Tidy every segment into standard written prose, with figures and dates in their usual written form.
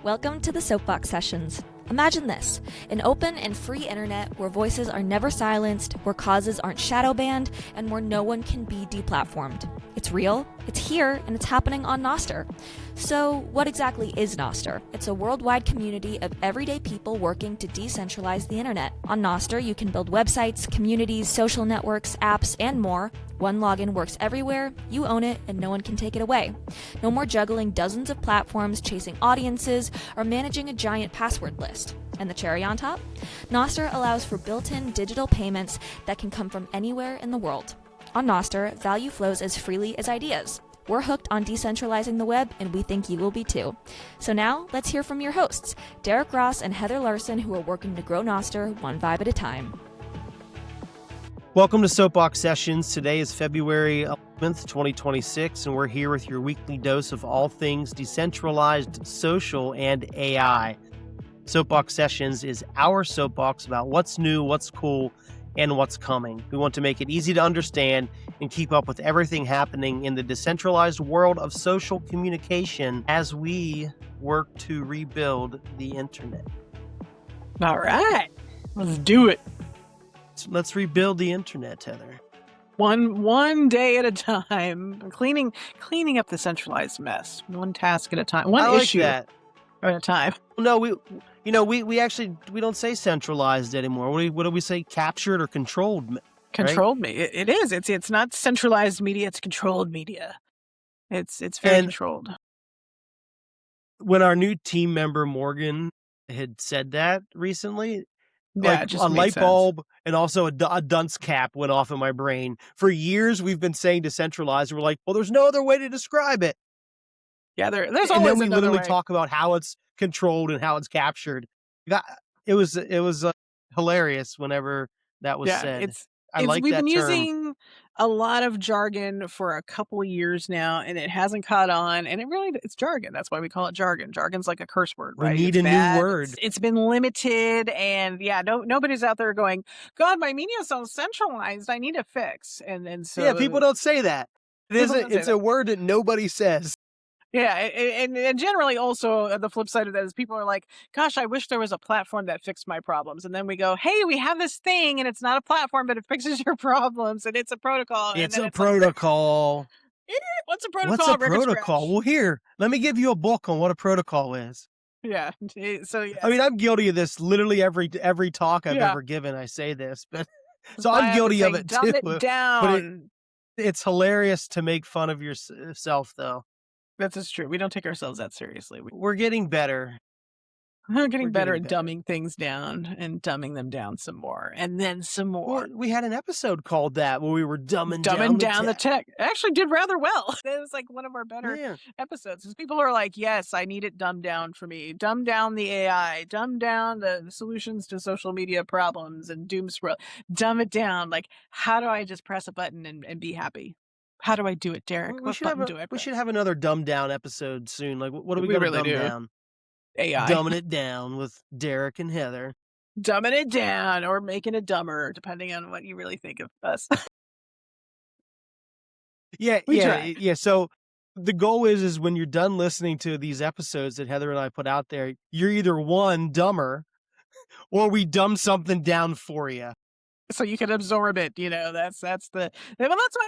Welcome to the Soapbox Sessions. Imagine this, an open and free internet where voices are never silenced, where causes aren't shadow banned, and where no one can be deplatformed. It's real, it's here, and it's happening on Nostr. So what exactly is Nostr? It's a worldwide community of everyday people working to decentralize the internet. On Nostr, you can build websites, communities, social networks, apps, and more. One login works everywhere, you own it, and no one can take it away. No more juggling dozens of platforms, chasing audiences, or managing a giant password list. And the cherry on top? Nostr allows for built-in digital payments that can come from anywhere in the world. On Nostr, value flows as freely as ideas. We're hooked on decentralizing the web, and we think you will be too. So now, let's hear from your hosts, Derek Ross and Heather Larson, who are working to grow Nostr one vibe at a time. Welcome to Soapbox Sessions. Today is February 11th, 2026, and we're here with your weekly dose of all things decentralized, social, and AI. Soapbox Sessions is our soapbox about what's new, what's cool, and what's coming. We want to make it easy to understand and keep up with everything happening in the decentralized world of social communication as we work to rebuild the internet. All right, let's do it. Let's rebuild the internet, Heather. One day at a time. Cleaning up the centralized mess. One task at a time. One issue at a time. No, we actually don't say centralized anymore. What do we say? Captured or controlled? Controlled media. It is. It's not centralized media. It's controlled media. It's very controlled. When our new team member Morgan had said that recently, yeah, a light bulb and also a dunce cap went off in my brain. For years, we've been saying decentralized. And we're like, well, there's no other way to describe it. Yeah, there's always and then we another literally way. Talk about how it's controlled and how it's captured. It was hilarious whenever that was said. We've been using a lot of jargon for a couple of years now, and it hasn't caught on. And it's jargon. That's why we call it jargon. Jargon's like a curse word, right? We need a new word. It's been limited, and nobody's out there going, "God, my media is so centralized. I need a fix." And so people don't say that. It's a word that nobody says. Yeah, and generally also the flip side of that is people are like, gosh, I wish there was a platform that fixed my problems. And then we go, hey, we have this thing and it's not a platform, but it fixes your problems and it's a protocol. It's a protocol. What's a protocol? What's a protocol? Well, here, let me give you a book on what a protocol is. Yeah. So yeah. I mean, I'm guilty of this literally every talk I've ever given. I say this, but so I'm guilty of it too. Dumb it down. But it's hilarious to make fun of yourself, though. That's just true. We don't take ourselves that seriously. We're getting better. We're getting better at dumbing things down and dumbing them down some more and then some more. Well, we had an episode called that where we were dumbing down the tech. It actually did rather well. It was like one of our better episodes. Because people are like, yes, I need it dumbed down for me. Dumb down the AI. Dumb down the solutions to social media problems and doom scroll. Dumb it down. Like, how do I just press a button and be happy? How do I do it, Derek? We should have another dumbed down episode soon. Like, what do we got to dumb down? AI. Dumbing it down with Derek and Heather. Dumbing it down or making it dumber, depending on what you really think of us. Yeah. So the goal is when you're done listening to these episodes that Heather and I put out there, you're either one, dumber, or we dumb something down for you. So you can absorb it, that's that's why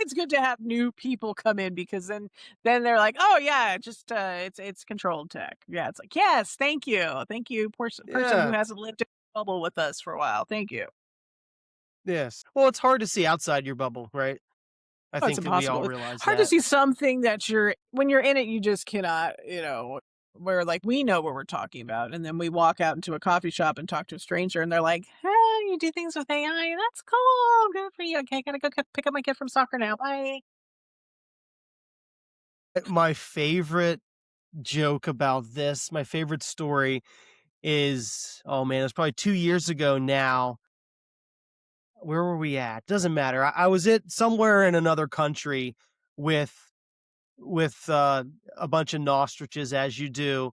it's good to have new people come in, because then they're like, oh yeah, just it's controlled tech. Yeah, it's like, yes, thank you, person who hasn't lived in a bubble with us for a while. Thank you. Yes. Well, it's hard to see outside your bubble, right? I think it's that we all impossible. realize hard that. to see something that when you're in it, you just cannot, where like we know what we're talking about, and then we walk out into a coffee shop and talk to a stranger, and they're like, hey, you do things with AI, that's cool, good for you. Okay, gotta go pick up my kid from soccer now, bye. My favorite joke about this, my favorite story is, it's probably 2 years ago now. Where were we at? Doesn't matter. I was somewhere in another country with a bunch of nostriches, as you do.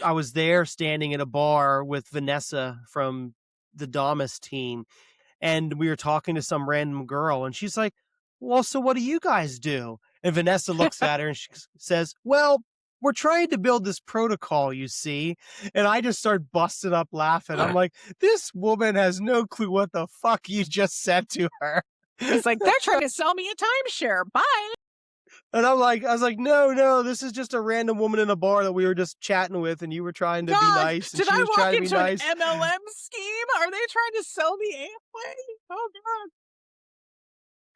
I was there standing at a bar with Vanessa from the Damas team, and we were talking to some random girl, and she's like, well, so what do you guys do? And Vanessa looks at her and she says, well, we're trying to build this protocol, you see. And I just start busting up laughing. I'm like, this woman has no clue what the fuck you just said to her. It's like, they're trying to sell me a timeshare. Bye. And I was like, no, this is just a random woman in a bar that we were just chatting with, and you were trying to be nice, and did she I was walk trying to be into nice. an MLM scheme? Are they trying to sell me Amway? Oh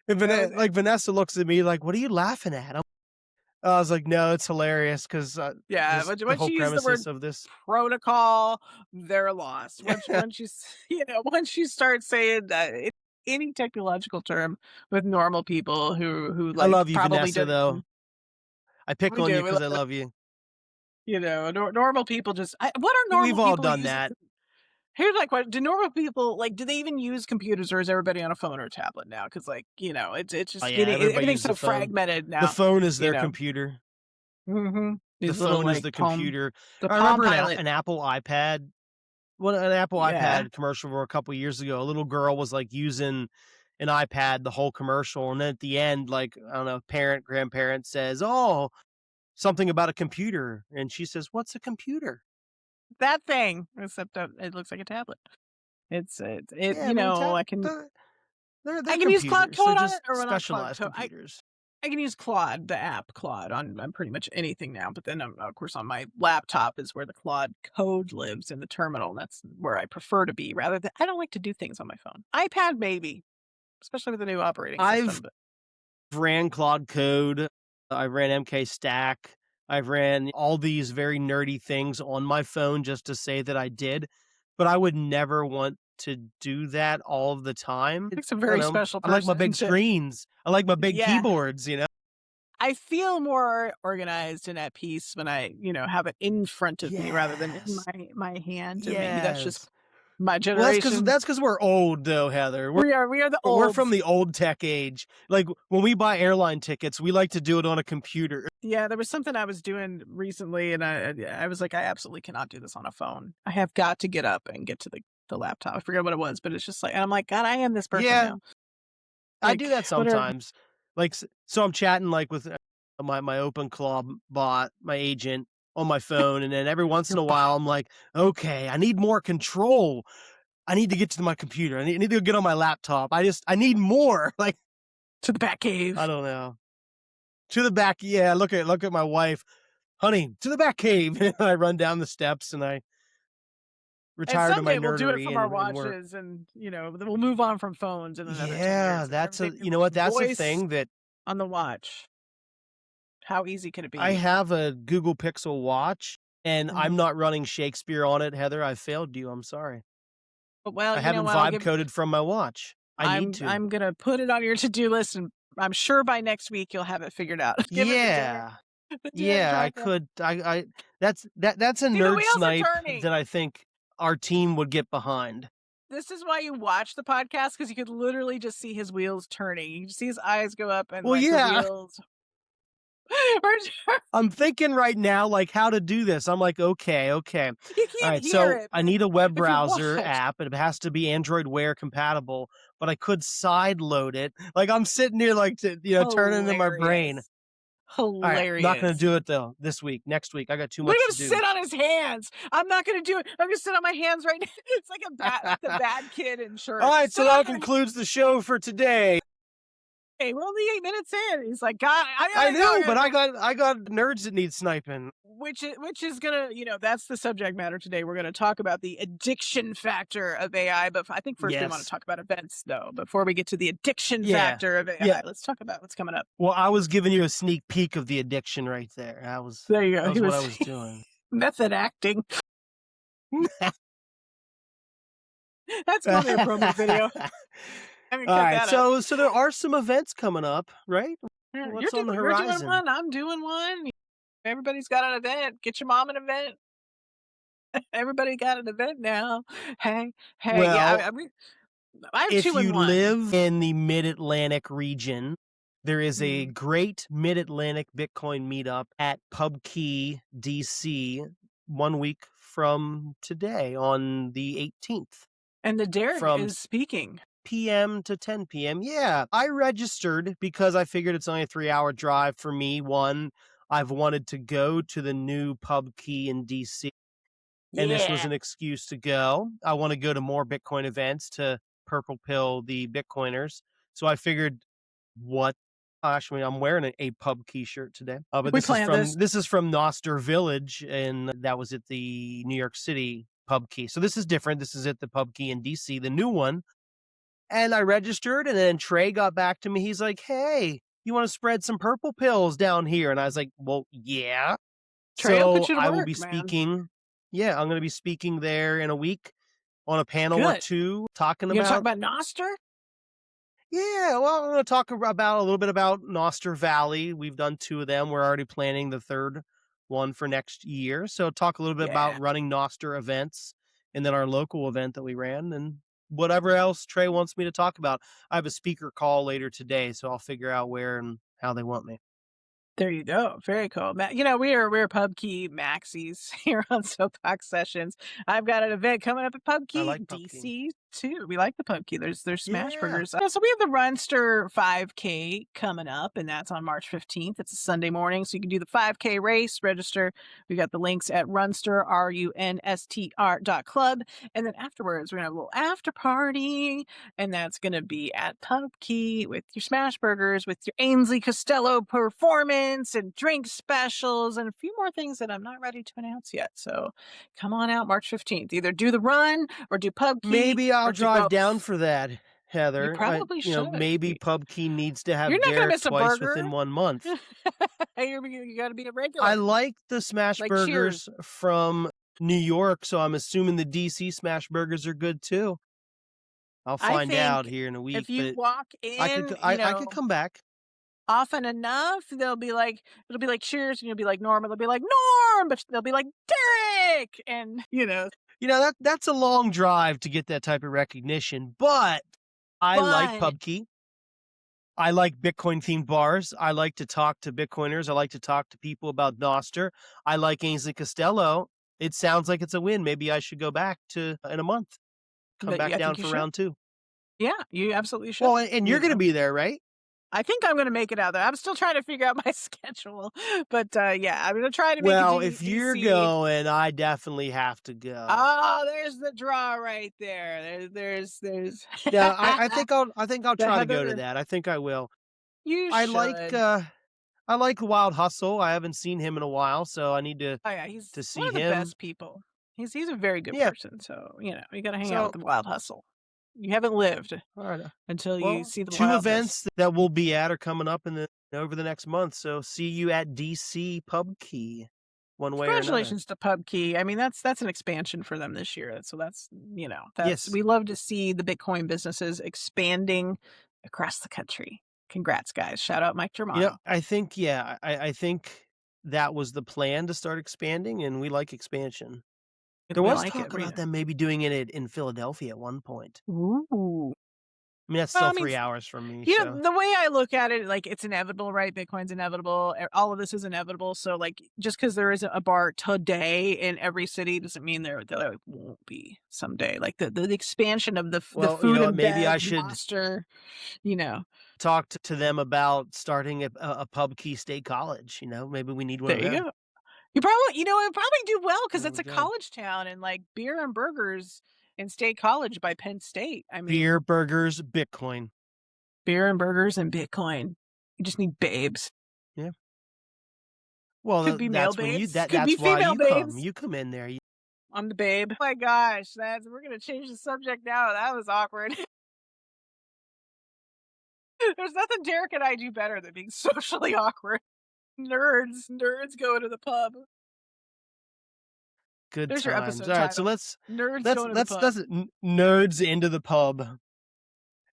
God! And Vanessa looks at me like, "What are you laughing at?" I was like, "No, it's hilarious because But the once whole you use the word premises of this protocol, they're lost. Once you start saying any technological term with normal people who I like love you, probably Vanessa, don't. though. I pick We on you do. because I love you. Normal people just. What are normal We've all people done using? that. Here's my question: do normal people do they even use computers, or is everybody on a phone or a tablet now? Because it's Oh just yeah, getting everybody everything's uses so the phone. fragmented The now. phone is You their know, computer. The these little phone is the Palm, computer. the I Palm remember Pilot. an Apple iPad. Well, an Apple Yeah, iPad commercial for a couple years ago. A little girl was like using an iPad the whole commercial, and then at the end, like, I don't know, grandparent says, "Oh, something about a computer," and she says, "What's a computer?" that thing. Except it looks like a tablet. It. Yeah, I mean, I can they're use Claude computers. They're Code on just it, or not Claude specialized Code. computers. I can use Claude, the app Claude, on pretty much anything now. But then, of course, on my laptop is where the Claude code lives in the terminal. And that's where I prefer to be. Rather than, I don't like to do things on my phone. iPad maybe, especially with the new operating system. I've But ran Claude Code. I ran MK Stack. I've ran all these very nerdy things on my phone just to say that I did, but I would never want to do that all of the time. it's a I don't very know. special I like my person. big screens. I like my big Yeah, keyboards, I feel more organized and at peace when I have it in front of me rather than in Yes. my hand. And maybe that's just Yes. my Well, generation. that's because we're old, though, Heather. We are the We're olds. from the old tech age. Like, when we buy airline tickets, we like to do it on a computer. Yeah, there was something I was doing recently, and I was like, I absolutely cannot do this on a phone. I have got to get up and get to the laptop. I forget what it was, but it's just like, and I'm like, God, I am this person Yeah, now. I do Like, that what are sometimes. Like, so I'm chatting like with my open claw bot, my agent on my phone, and then every once in your a while I'm like, okay, I need more control. I need to get to my computer. I need to get on my laptop. I need more. Like, to the back cave? I don't know. To the back, yeah. Look at my wife, honey. To the back cave, and I run down the steps, and I And retire to my someday we'll do it nerdery from our and work. watches, and then we'll move on from phones in another 10 Yeah, years. And that's everything you know what? That's a voice thing that on the watch. How easy could it I be? have a Google Pixel watch, and I'm Mhm. not running Shakespeare on it, Heather. I failed you. I'm sorry. But well, I you know haven't what? I'll vibe give. coded from my watch. I need to. I'm gonna put it on your to-do list, and I'm sure by next week you'll have it figured out. Given the dinner, Yeah. the dinner Yeah, I track. could. That's a See, the nerd wheels are snipe turning. that I think our team would get behind. This is why you watch the podcast, because you could literally just see his wheels turning. You can see his eyes go up and Well, like the yeah. wheels. I'm thinking right now, like, how to do this. I'm like, okay. All You can't right, hear so it, I but need a web if you browser watch, app, and it has to be Android Wear compatible, but I could side load it. Like, I'm sitting here, like, turning into my brain. All right, not going to hilarious. do it, though, this week. Next week, I got too We're much to gonna do. sit on his hands. I'm not gonna do it. I'm gonna sit on my hands right now. It's like the bad kid in church. All right, so Sit on that your concludes the show for today. Hey, we're only 8 minutes in. He's like, God, I know, go. but I got nerds that need sniping. Which is gonna, that's the subject matter today. We're gonna talk about the addiction factor of AI, but I think first we want to Yes. talk about events, though. Before we get to the addiction Yeah. factor of AI, Yeah. let's talk about what's coming up. Well, I was giving you a sneak peek of the addiction right there. There you go. That was what I was doing. Method acting. That's gonna be a promo video. All right, so there are some events coming up, right? What's on the horizon? You're doing one. I'm doing one. Everybody's got an event. Get your mom an event. Everybody got an event now. Hey, Well, yeah. I have if 2 in you 1. live in the Mid-Atlantic region, there is a great Mid-Atlantic Bitcoin meetup at PubKey, DC, 1 week from today on the 18th. And the Derek is speaking. PM to 10 PM. Yeah, I registered because I figured it's only a 3-hour drive for me. One, I've wanted to go to the new pub key in DC, and this was Yeah. an excuse to go. I want to go to more Bitcoin events to purple pill the Bitcoiners. So I figured, what? Actually, I'm wearing a pub key shirt today. But We planned this. this is from Noster Village, and that was at the New York City pub key. So this is different. This is at the pub key in DC, the new one. And I registered, and then Trey got back to me. He's like, "Hey, you want to spread some purple pills down here?" And I was like, "Well, yeah." Trey will put So you to I will work, be man. speaking. Yeah, I'm going to be speaking there in a week on a panel or Good. two, talking You gonna talk about. about Noster? Yeah, well, I'm going to talk about a little bit about Noster Valley. We've done 2 of them. We're already planning the 3rd one for next year. So talk a little bit Yeah. about running Noster events, and then our local event that we ran, and whatever else Trey wants me to talk about. I have a speaker call later today, so I'll figure out where and how they want me. There you go. Very cool. You know, we're Pub Key maxis here on Soapbox Sessions. I've got an event coming up at Pub I Key like Pub Key. DC too. We like the Pub Key. There's smash Yeah. burgers. So we have the Runster 5K coming up, and that's on March 15th. It's a Sunday morning, so you can do the 5K race. Register. We got the links at Runster RUNSTR.club, and then afterwards we're gonna have a little after party, and that's gonna be at Pub Key with your smash burgers, with your Ainsley Costello performance and drink specials and a few more things that I'm not ready to announce yet. So come on out March 15th. Either do the run or do Pub Key. Maybe I'll or do drive both. down for that, Heather. You probably should. Maybe Pub Key needs to have You're not gonna Derek miss a twice burger. within 1 month. You got to be a regular. I like the smash Like burgers Cheers. from New York, so I'm assuming the DC smash burgers are good too. I'll find out here in a week. If you but walk in, I could come back. Often enough, it'll be like Cheers, and you'll be like Norm, it'll be like Norm, but they'll be like Derek, and that's a long drive to get that type of recognition, but I like Pub Key. I like Bitcoin themed bars. I like to talk to Bitcoiners. I like to talk to people about Noster. I like Ainsley Costello. It sounds like it's a win. Maybe I should go back in a month. Come back down for round 2. Yeah, you absolutely should. Well, and you're going to be there, right? I think I'm going to make it out there. I'm still trying to figure out my schedule, but yeah, I'm going to try to make it. Well, if you're going, I definitely have to go. Oh, there's the draw right there. There's. Yeah, I think I'll try to go to Heather. that. I think I will. You I should. I like Wild Hustle. I haven't seen him in a while, so I need to. Oh yeah, he's to see one of the him. best people. He's a very good Yeah. person. So you got to hang out with the Wild Hustle. You haven't lived All right. until you see the 2 wildness. events that we'll be at are coming up over the next month. So see you at DC Pub Key, one way or another. Congratulations to Pub Key. I mean, that's an expansion for them this year. So that's Yes. we love to see the Bitcoin businesses expanding across the country. Congrats, guys! Shout out Mike Germano. Yeah, I think I think that was the plan, to start expanding, and we like expansion. There was talk about them maybe doing it in Philadelphia at one point. Ooh. I mean, that's still 3 hours from me. The way I look at it, like, it's inevitable, right? Bitcoin's inevitable. All of this is inevitable. So, like, just because there isn't a bar today in every city doesn't mean there won't be someday. Like the expansion of the food and maybe I should monster, talk to them about starting a Pub Key State College. Maybe we need one. There you go. You probably, it probably do well because it's a college town, and like beer and burgers in State College by Penn State. I mean, beer, burgers, Bitcoin. Beer and burgers and Bitcoin. You just need babes. Yeah. Well, could be male babes. That's be why female babes. You come in there. I'm the babe. Oh my gosh, we're gonna change the subject now. That was awkward. There's nothing Derek and I do better than being socially awkward. Nerds going to the pub. Good There's times. your episode All right, title. so let's Nerds going to the pub. Nerds into the pub.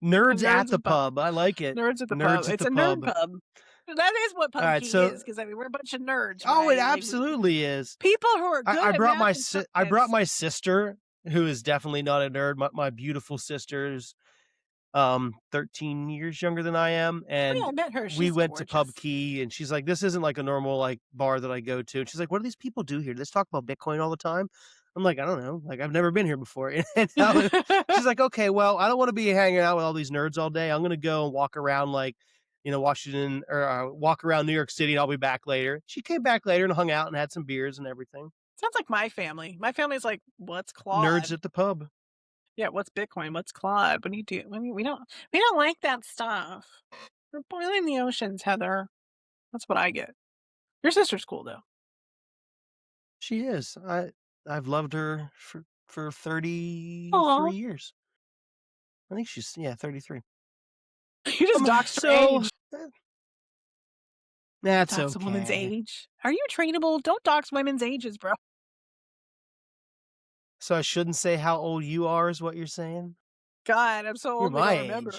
Nerds at the pub. I like it. Nerds at the pub. It's a nerd pub. That is what Pub Key is, because we're a bunch of nerds. Oh, right? it absolutely is. People who are good. I brought my sister, who is definitely not a nerd. My beautiful sister's 13 years younger than I am, and I met her. We went to Pub Key, and she's like, "This isn't like a normal bar that I go to." And she's like, "What do these people do here? Do they just talk about Bitcoin all the time?" I'm like, "I don't know. Like, I've never been here before." And she's like, "Okay, well, I don't want to be hanging out with all these nerds all day. I'm gonna go and walk around Washington or walk around New York City and I'll be back later. She came back later and hung out and had some beers and everything. Sounds like my family. My family's like, what's Nerds Claude? at the pub. Yeah, what's Bitcoin? What's Claude? What do you do? We don't like that stuff. We're boiling the oceans, Heather. That's what I get. Your sister's cool though. She is. I've loved her for 33 Oh, years. I think she's 33. you just doxed her So age. that's Dox a woman's okay. age. Are you trainable? Don't dox women's ages, bro. So I shouldn't say how old you are, is what you're saying? God, I'm so You're old I my don't age, remember.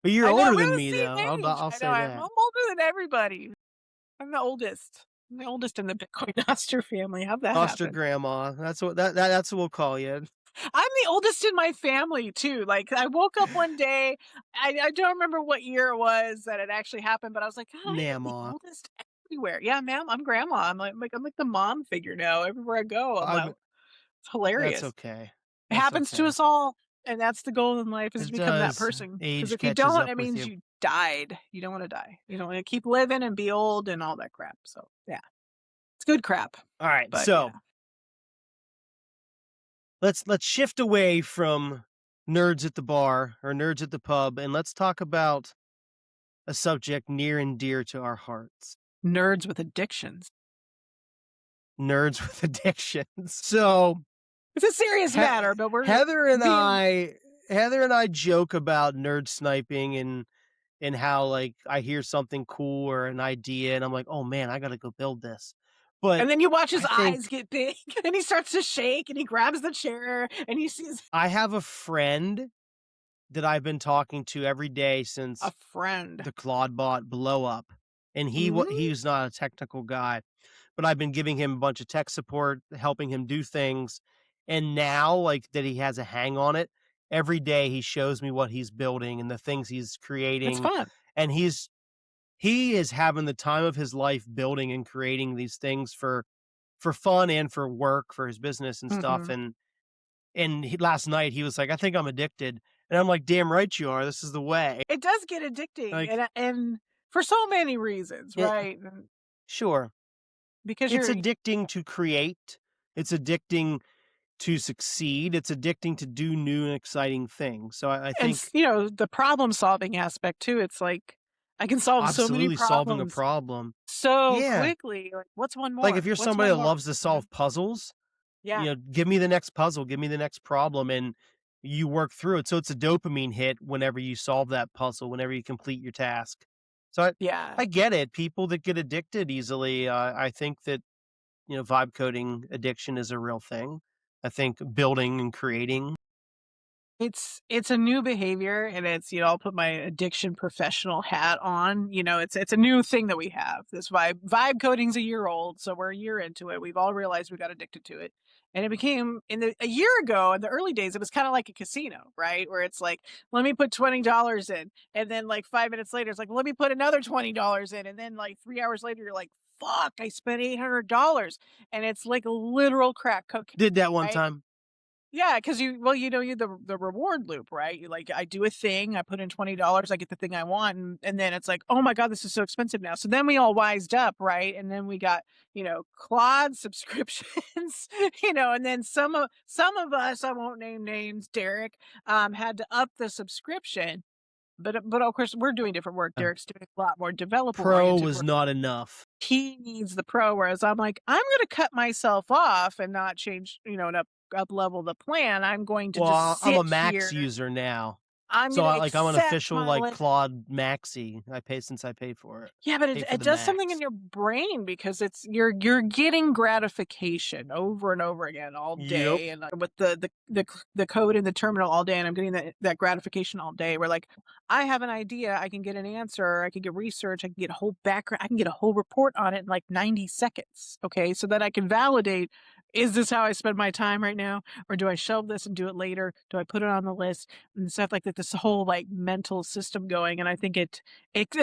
but you're I know older we're than the me, though. same age. I'll I know say I'm that. older than everybody. I'm the oldest. I'm the oldest in the Bitcoin Noster family. How'd that Foster happen? grandma. That's what we'll call you. I'm the oldest in my family too. Like I woke up one day, I don't remember what year it was that it actually happened, but I was like, God, I am the Namaw. oldest everywhere. Yeah, ma'am, I'm grandma. I'm like the mom figure now. Everywhere I go, I'm like, it's That's hilarious. okay. It That's happens to okay. us all, and that's the goal in life is to It become that does. person. Because Age if you catches don't, up it with means you. you died. You don't want to die. You don't want to keep living and be old and all that crap. So yeah, it's good crap. All right, But so yeah, let's shift away from nerds at the bar or nerds at the pub, and let's talk about a subject near and dear to our hearts. nerds with addictions. Nerds with addictions. So It's a serious matter, but we're Heather and being I joke about nerd sniping and how like I hear something cool or an idea and I'm like, "Oh man, I got to go build this." But and then you watch his I think eyes get big and he starts to shake and he grabs the chair and he sees I have a friend that I've been talking to every day a since friend. the Claude bot blow up. And Mhm. he's not a technical guy, but I've been giving him a bunch of tech support, helping him do things. And now like that he has a hang on it, every day he shows me what he's building and the things he's It's creating. fun. And he is having the time of his life building and creating these things for fun and for work for his business and stuff. Mhm. Last night he was like, "I think I'm addicted," and I'm like, "Damn right you are. This is the way." It does get addicting Like, and for so many reasons, it, right? And sure, because it's you're addicting to create. It's addicting to succeed. It's addicting to do new and exciting things. So I and think the problem solving aspect too. It's like I can solve so many absolutely solving a problems problem. so Yeah, quickly. Like what's one like if more? you're What's somebody one that more? loves to solve puzzles, Yeah. give me the next puzzle, give me the next problem, and you work through it. So it's a dopamine hit whenever you solve that puzzle, whenever you complete your task. So Yeah. I get it. People that get addicted easily, I think that, vibe coding addiction is a real thing. I think building and creating. It's a new behavior and it's, I'll put my addiction professional hat on. It's a new thing that we have. This vibe coding's a year old, so we're a year into it. We've all realized we got addicted to it. And it became a year ago in the early days, it was kind of like a casino, right? Where it's like, let me put $20 in. And then like 5 minutes later, it's like, let me put another $20 in. And then like 3 hours later, you're like, fuck, I spent $800. And it's like a literal crack cocaine, Did that one right? time. Yeah, because you the reward loop, right? You like I do a thing, I put in $20, I get the thing I want, and then it's like, oh my God, this is so expensive now. So then we all wised up, right? And then we got, Claude subscriptions, and then some of us, I won't name names, Derek, had to up the subscription. But of course we're doing different work. Derek's doing a lot more developer Pro oriented was work. not enough. He needs the pro, whereas I'm like, I'm gonna cut myself off and not change, and up level the plan. I'm going to Well, just I'm a sit Max here. user now. I'm So gonna I'm an accept official my like limit. Claude Maxi. I pay for it. Yeah, but Pay it, for it the does something in max. your brain because you're getting gratification over and over again all Yep. day, and with the code in the terminal all day, and I'm getting that gratification all day. Where like I have an idea, I can get an answer, I can get research, I can get a whole background, I can get a whole report on it in like 90 seconds. Okay, so that I can validate is this how I spend my time right now? Or do I shelve this and do it later? Do I put it on the list and stuff like that? This whole like mental system going. And I think it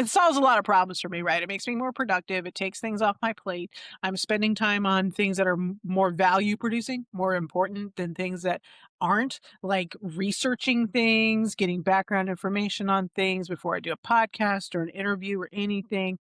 solves a lot of problems for me, right? It makes me more productive. It takes things off my plate. I'm spending time on things that are more value producing, more important than things that aren't, like researching things, getting background information on things before I do a podcast or an interview or anything.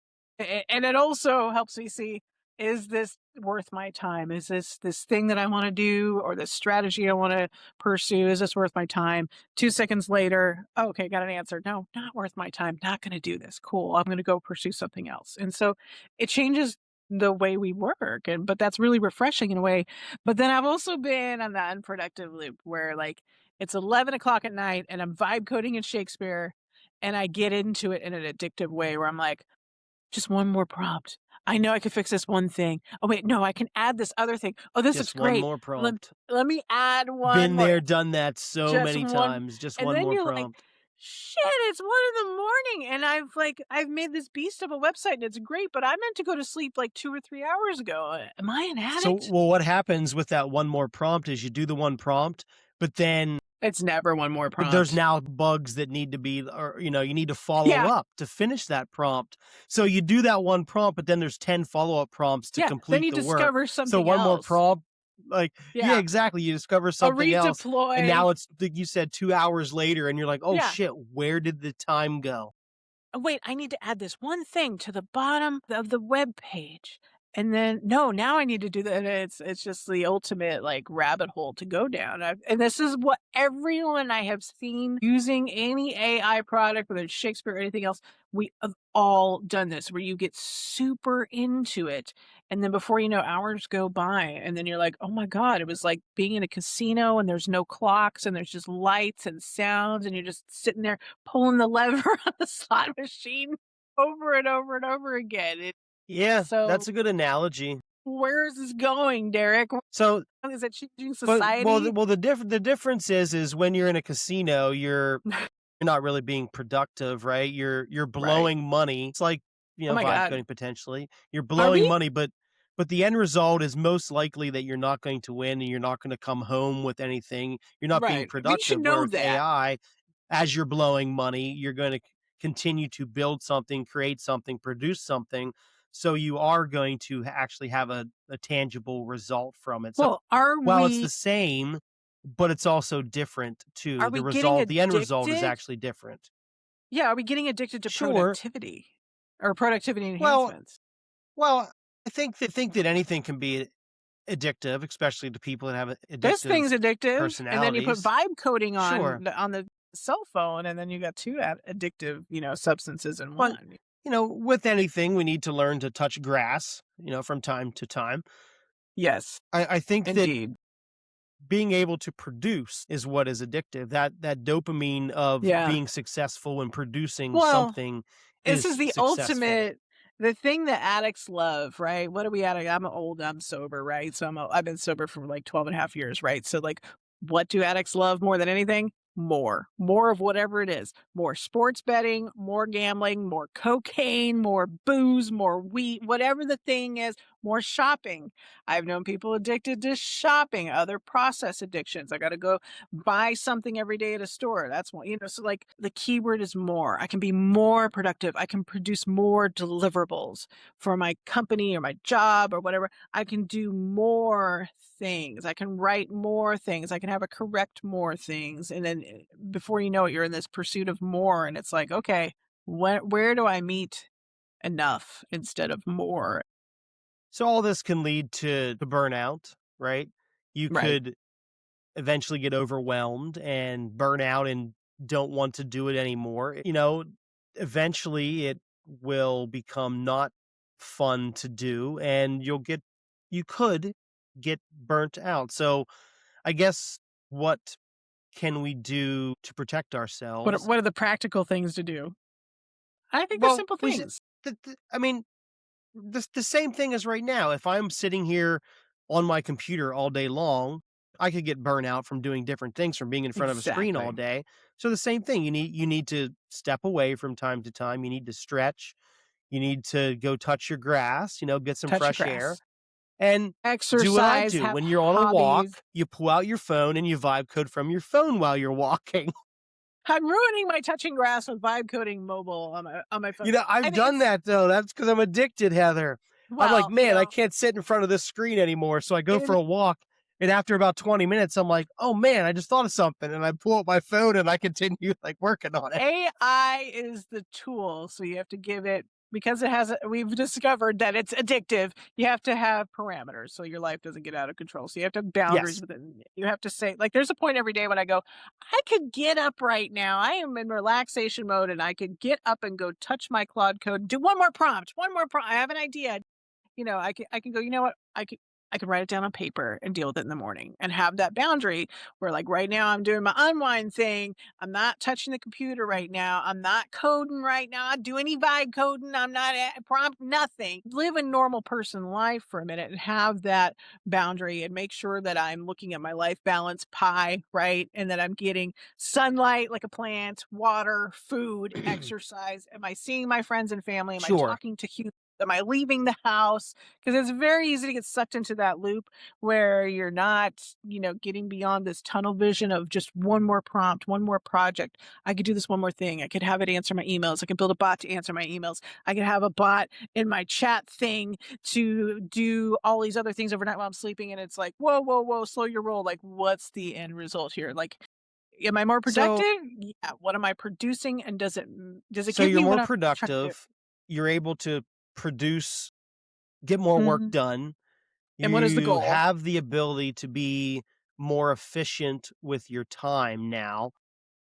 And it also helps me see, is this worth my time? Is this thing that I want to do or this strategy I want to pursue? Is this worth my time? 2 seconds later, okay, got an answer. No, not worth my time. Not going to do this. Cool. I'm going to go pursue something else. And so it changes the way we work. But that's really refreshing in a way. But then I've also been on the unproductive loop where like it's 11 o'clock at night and I'm vibe coding in Shakespeare and I get into it in an addictive way where I'm like, just one more prompt. I know I could fix this one thing. Oh wait, no, I can add this other thing. Oh, this looks Just one great. more Let, prompt. let me add one Been more. there, done that so Just many one. times. Just And one then more you're like, prompt. shit, it's 1 in the morning. And I've made this beast of a website and it's great, but I meant to go to sleep like 2 or 3 hours ago. Am I an So, addict? well, what happens with that one more prompt is you do the one prompt, but then It's never one more there's prompt. now bugs that need to be, or, you need to follow Yeah. up to finish that prompt. So you do that one prompt, but then there's 10 follow-up prompts to Yeah. Then complete you the work. discover So something one more else. prompt, like, yeah, Yeah. exactly. You discover A something else. And redeploy. now it's, like you said, 2 hours later, and you're like, oh Yeah. shit, where did the time go? Oh, wait, I need to add this one thing to the bottom of the web page. And then no, now I need to do that. And it's just the ultimate like rabbit hole to go down. And this is what everyone I have seen using any AI product, whether it's Shakespeare or anything else, we have all done this where you get super into it. And then before you know, hours go by, and then you're like, oh my God, it was like being in a casino and there's no clocks and there's just lights and sounds, and you're just sitting there pulling the lever on the slot machine over and over and over again. Yeah, So that's a good analogy. where is this going, Derek? So, Is it changing but society? the difference is when you're in a casino, you're not really being productive, right? You're Right. blowing money. It's like, Oh my vibe God. coding potentially. You're Are blowing we? money, but the end result is most likely that you're not going to win and you're not going to come home with anything. You're not being Right. We should productive. Where know with that. AI, as you're blowing money, you're going to continue to build something, create something, produce something. So you are going to actually have a tangible result from it. So Well, are while it's the we same, but it's also different are too. we getting The end result is addicted? actually different. Yeah, are we getting addicted to Sure. productivity or productivity Well, enhancements? well, I think that anything can be addictive, especially to people that have This addictive thing's addictive, and then you put personalities. vibe coding Sure. on the cell phone, and then you got two addictive, substances in But, one. with anything, we need to learn to touch grass, from time to time. Yes, I think that indeed. being able to produce is what is addictive. That dopamine of Yeah. being successful and producing Well, something this is is the successful. ultimate the thing that addicts love, right? What are we addict? I'm sober, right? So I've been sober for like 12 and a half years, right? So like what do addicts love more than anything? More of whatever it is. More sports betting, more gambling, more cocaine, more booze, more weed, whatever the thing is, more shopping. I've known people addicted to shopping, other process addictions. I got to go buy something every day at a store. That's one, so like the keyword is more. I can be more productive. I can produce more deliverables for my company or my job or whatever. I can do more things. I can write more things. I can have a correct more things. And then before you know it, you're in this pursuit of more. And it's like, okay, where do I meet enough instead of more? So all this can lead to burnout, right? You Right. could eventually get overwhelmed and burn out and don't want to do it anymore. Eventually it will become not fun to do and you could get burnt out. So I guess what can we do to protect ourselves? What are the practical things to do? I think they're Well, simple we should, things. I mean, the same thing as right now. If I'm sitting here on my computer all day long, I could get burnout from doing different things, from being in front of a screen all Exactly. day. So the same thing. You need to step away from time to time. You need to stretch. You need to go touch your grass, get some Touch your fresh air. grass. and do what I Exercise, do. have When you're on a walk, hobbies. you pull out your phone and you vibe code from your phone while you're walking. I'm ruining my touching grass with vibe coding mobile on my phone. I've I mean, done it's that though. That's because I'm addicted, Heather. I'm like, well, man, I can't sit in front of this screen anymore. So I go for in a walk. And after about 20 minutes, I'm like, oh man, I just thought of something. And I pull up my phone and I continue like working on it. AI is the tool, so you have to give it because we've discovered that it's addictive. You have to have parameters so your life doesn't get out of control. So you have to have boundaries Yes. within it. You have to say, like, there's a point every day when I go, I could get up right now. I am in relaxation mode and I could get up and go touch my Claude code, do one more prompt, one more prompt. I have an idea. I can go, you know what? I can write it down on paper and deal with it in the morning and have that boundary where, like, right now I'm doing my unwind thing. I'm not touching the computer right now. I'm not coding right now. I do any vibe coding. I'm not prompt nothing. Live a normal person life for a minute and have that boundary and make sure that I'm looking at my life balance pie, right? And that I'm getting sunlight like a plant, water, food, exercise. Am I seeing my friends and family? Am I Sure. talking to humans? Am I leaving the house? Because it's very easy to get sucked into that loop where you're not, getting beyond this tunnel vision of just one more prompt, one more project. I could do this one more thing. I could have it answer my emails. I could build a bot to answer my emails. I could have a bot in my chat thing to do all these other things overnight while I'm sleeping. And it's like, whoa, whoa, whoa, slow your roll. Like, what's the end result here? Like, am I more productive? So, Yeah. What am I producing? And does it so give you're me what more I'm trying to do? productive. You're able to produce, get more work Mhm. done. And what is the You goal? have the ability to be more efficient with your time now.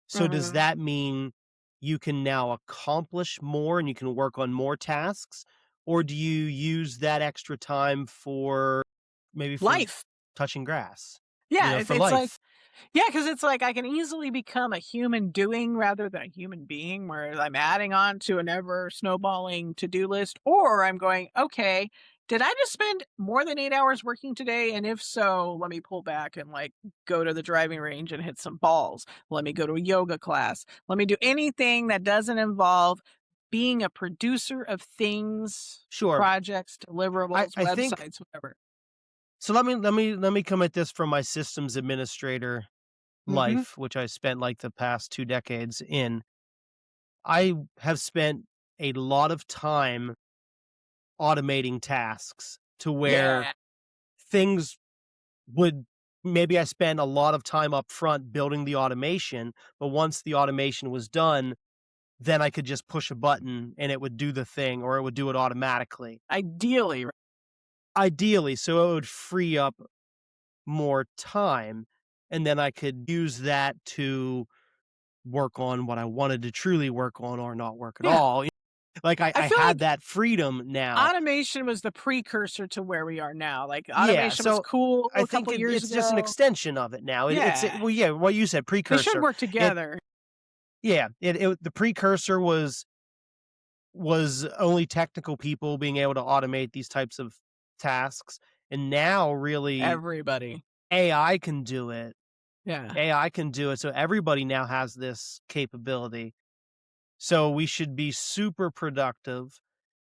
So does Mhm. that mean you can now accomplish more and you can work on more tasks? Or do you use that extra time for maybe for Life. touching grass, Yeah, for it's like life? yeah, because it's like I can easily become a human doing rather than a human being, where I'm adding on to an ever snowballing to-do list, or I'm going, "Okay, did I just spend more than 8 hours working today? And if so, let me pull back and, like, go to the driving range and hit some balls. Let me go to a yoga class. Let me do anything that doesn't involve being a producer of things, Sure. projects, deliverables, I think websites, whatever." so. Let me come at this from my systems administrator Mhm. life, which I spent like the past 2 decades in. I have spent a lot of time automating tasks to where Yeah. things would maybe I spend a lot of time up front building the automation, but once the automation was done, then I could just push a button and it would do the thing or it would do it automatically. Ideally, Ideally, so it would free up more time and then I could use that to work on what I wanted to truly work on or not work at yeah. all. Like I I feel had like that freedom now. automation was the precursor to where we are now. Like, Yeah, automation was so cool I a think couple years it's just an ago. extension of it now. Yeah. Well, yeah, what you said, They should precursor. work It together. Yeah, the precursor was only technical people being able to automate these types of tasks, and now really Everybody. AI can do it. Yeah. AI can do it, so everybody now has this capability. So we should be super productive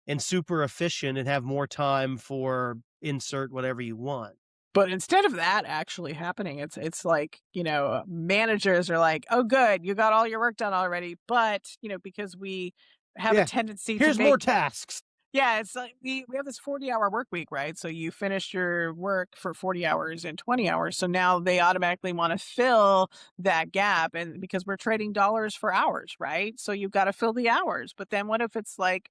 and super efficient and have more time for insert whatever you want. But instead of that actually happening, it's like, managers are like, "Oh, good, you got all your work done already." But, because we have a Yeah. tendency to Here's make more tasks. yeah, it's like we have this 40-hour work week, right? So you finished your work for 40 hours in 20 hours. So now they automatically want to fill that gap and because we're trading dollars for hours, right? So you've got to fill the hours. But then what if it's like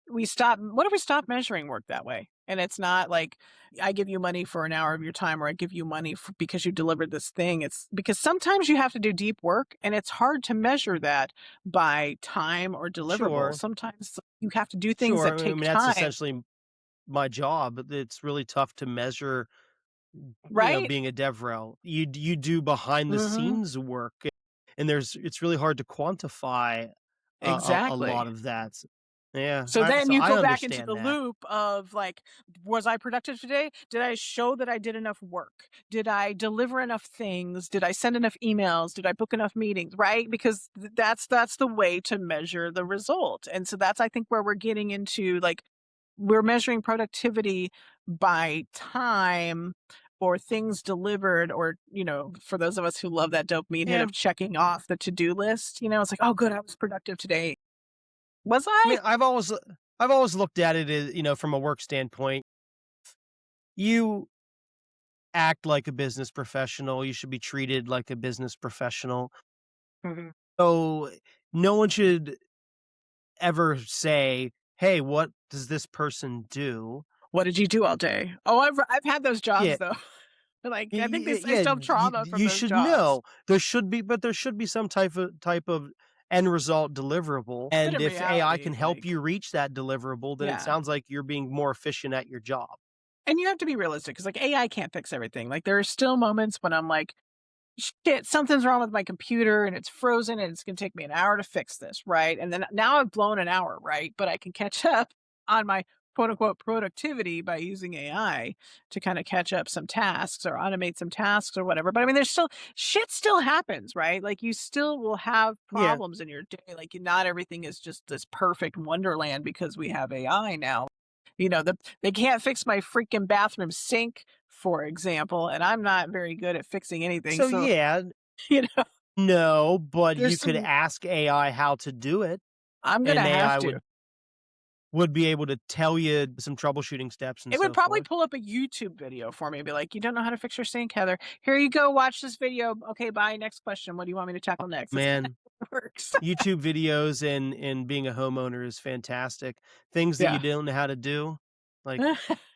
what if we stop measuring work that way? And it's not like I give you money for an hour of your time or I give you money because you delivered this thing. It's because sometimes you have to do deep work and it's hard to measure that by time or deliverables. Sure. Sometimes you have to do things Sure. that I take mean, that's time, essentially my job. It's really tough to measure, right? being a DevRel. You do behind the Mhm. scenes work, and it's really hard to quantify a lot Exactly. of that. Yeah, So then so you I go back into understand the that. loop of like, was I productive today? Did I show that I did enough work? Did I deliver enough things? Did I send enough emails? Did I book enough meetings? Right? Because that's the way to measure the result. And so that's I think where we're getting into like we're measuring productivity by time or things delivered, or, for those of us who love that dopamine hit Yeah. of checking off the to-do list, it's like, oh, good, I was productive today. Was I I? mean, I've always looked at it as, from a work standpoint. You act like a business professional, you should be treated like a business professional. Mhm. So, no one should ever say, "Hey, what does this person do?" What did you do all day? Oh, I've had those jobs Yeah, though. Like, I think yeah, I yeah, still have trauma from you those should jobs. know. There should be some type of end result deliverable, But and in if AI reality, can help like, you reach that deliverable, then it yeah. sounds like you're being more efficient at your job. And you have to be realistic because, like, AI can't fix everything. Like, there are still moments when I'm like, shit, something's wrong with my computer and it's frozen and it's going to take me an hour to fix this, right? And then now I've blown an hour, right? But I can catch up on my quote unquote productivity by using AI to kind of catch up some tasks or automate some tasks or whatever. But I mean, there's still shit still happens, right? Like, you still will have Yeah. problems in your day. Like, not everything is just this perfect wonderland because we have AI now. They can't fix my freaking bathroom sink, for example, and I'm not very good at fixing anything. So, So, yeah, you know, no, but you there's could some ask AI how to do it, I'm and gonna have AI to. would be able to tell you some troubleshooting steps and It would so probably forth. pull up a YouTube video for me and be like, "You don't know how to fix your sink, Heather. Here you go, watch this video. Okay, bye. Next question. What do you want me to tackle next?" That's kinda Man, how it works. YouTube videos and being a homeowner is fantastic. Things that you Yeah. don't know how to do, like,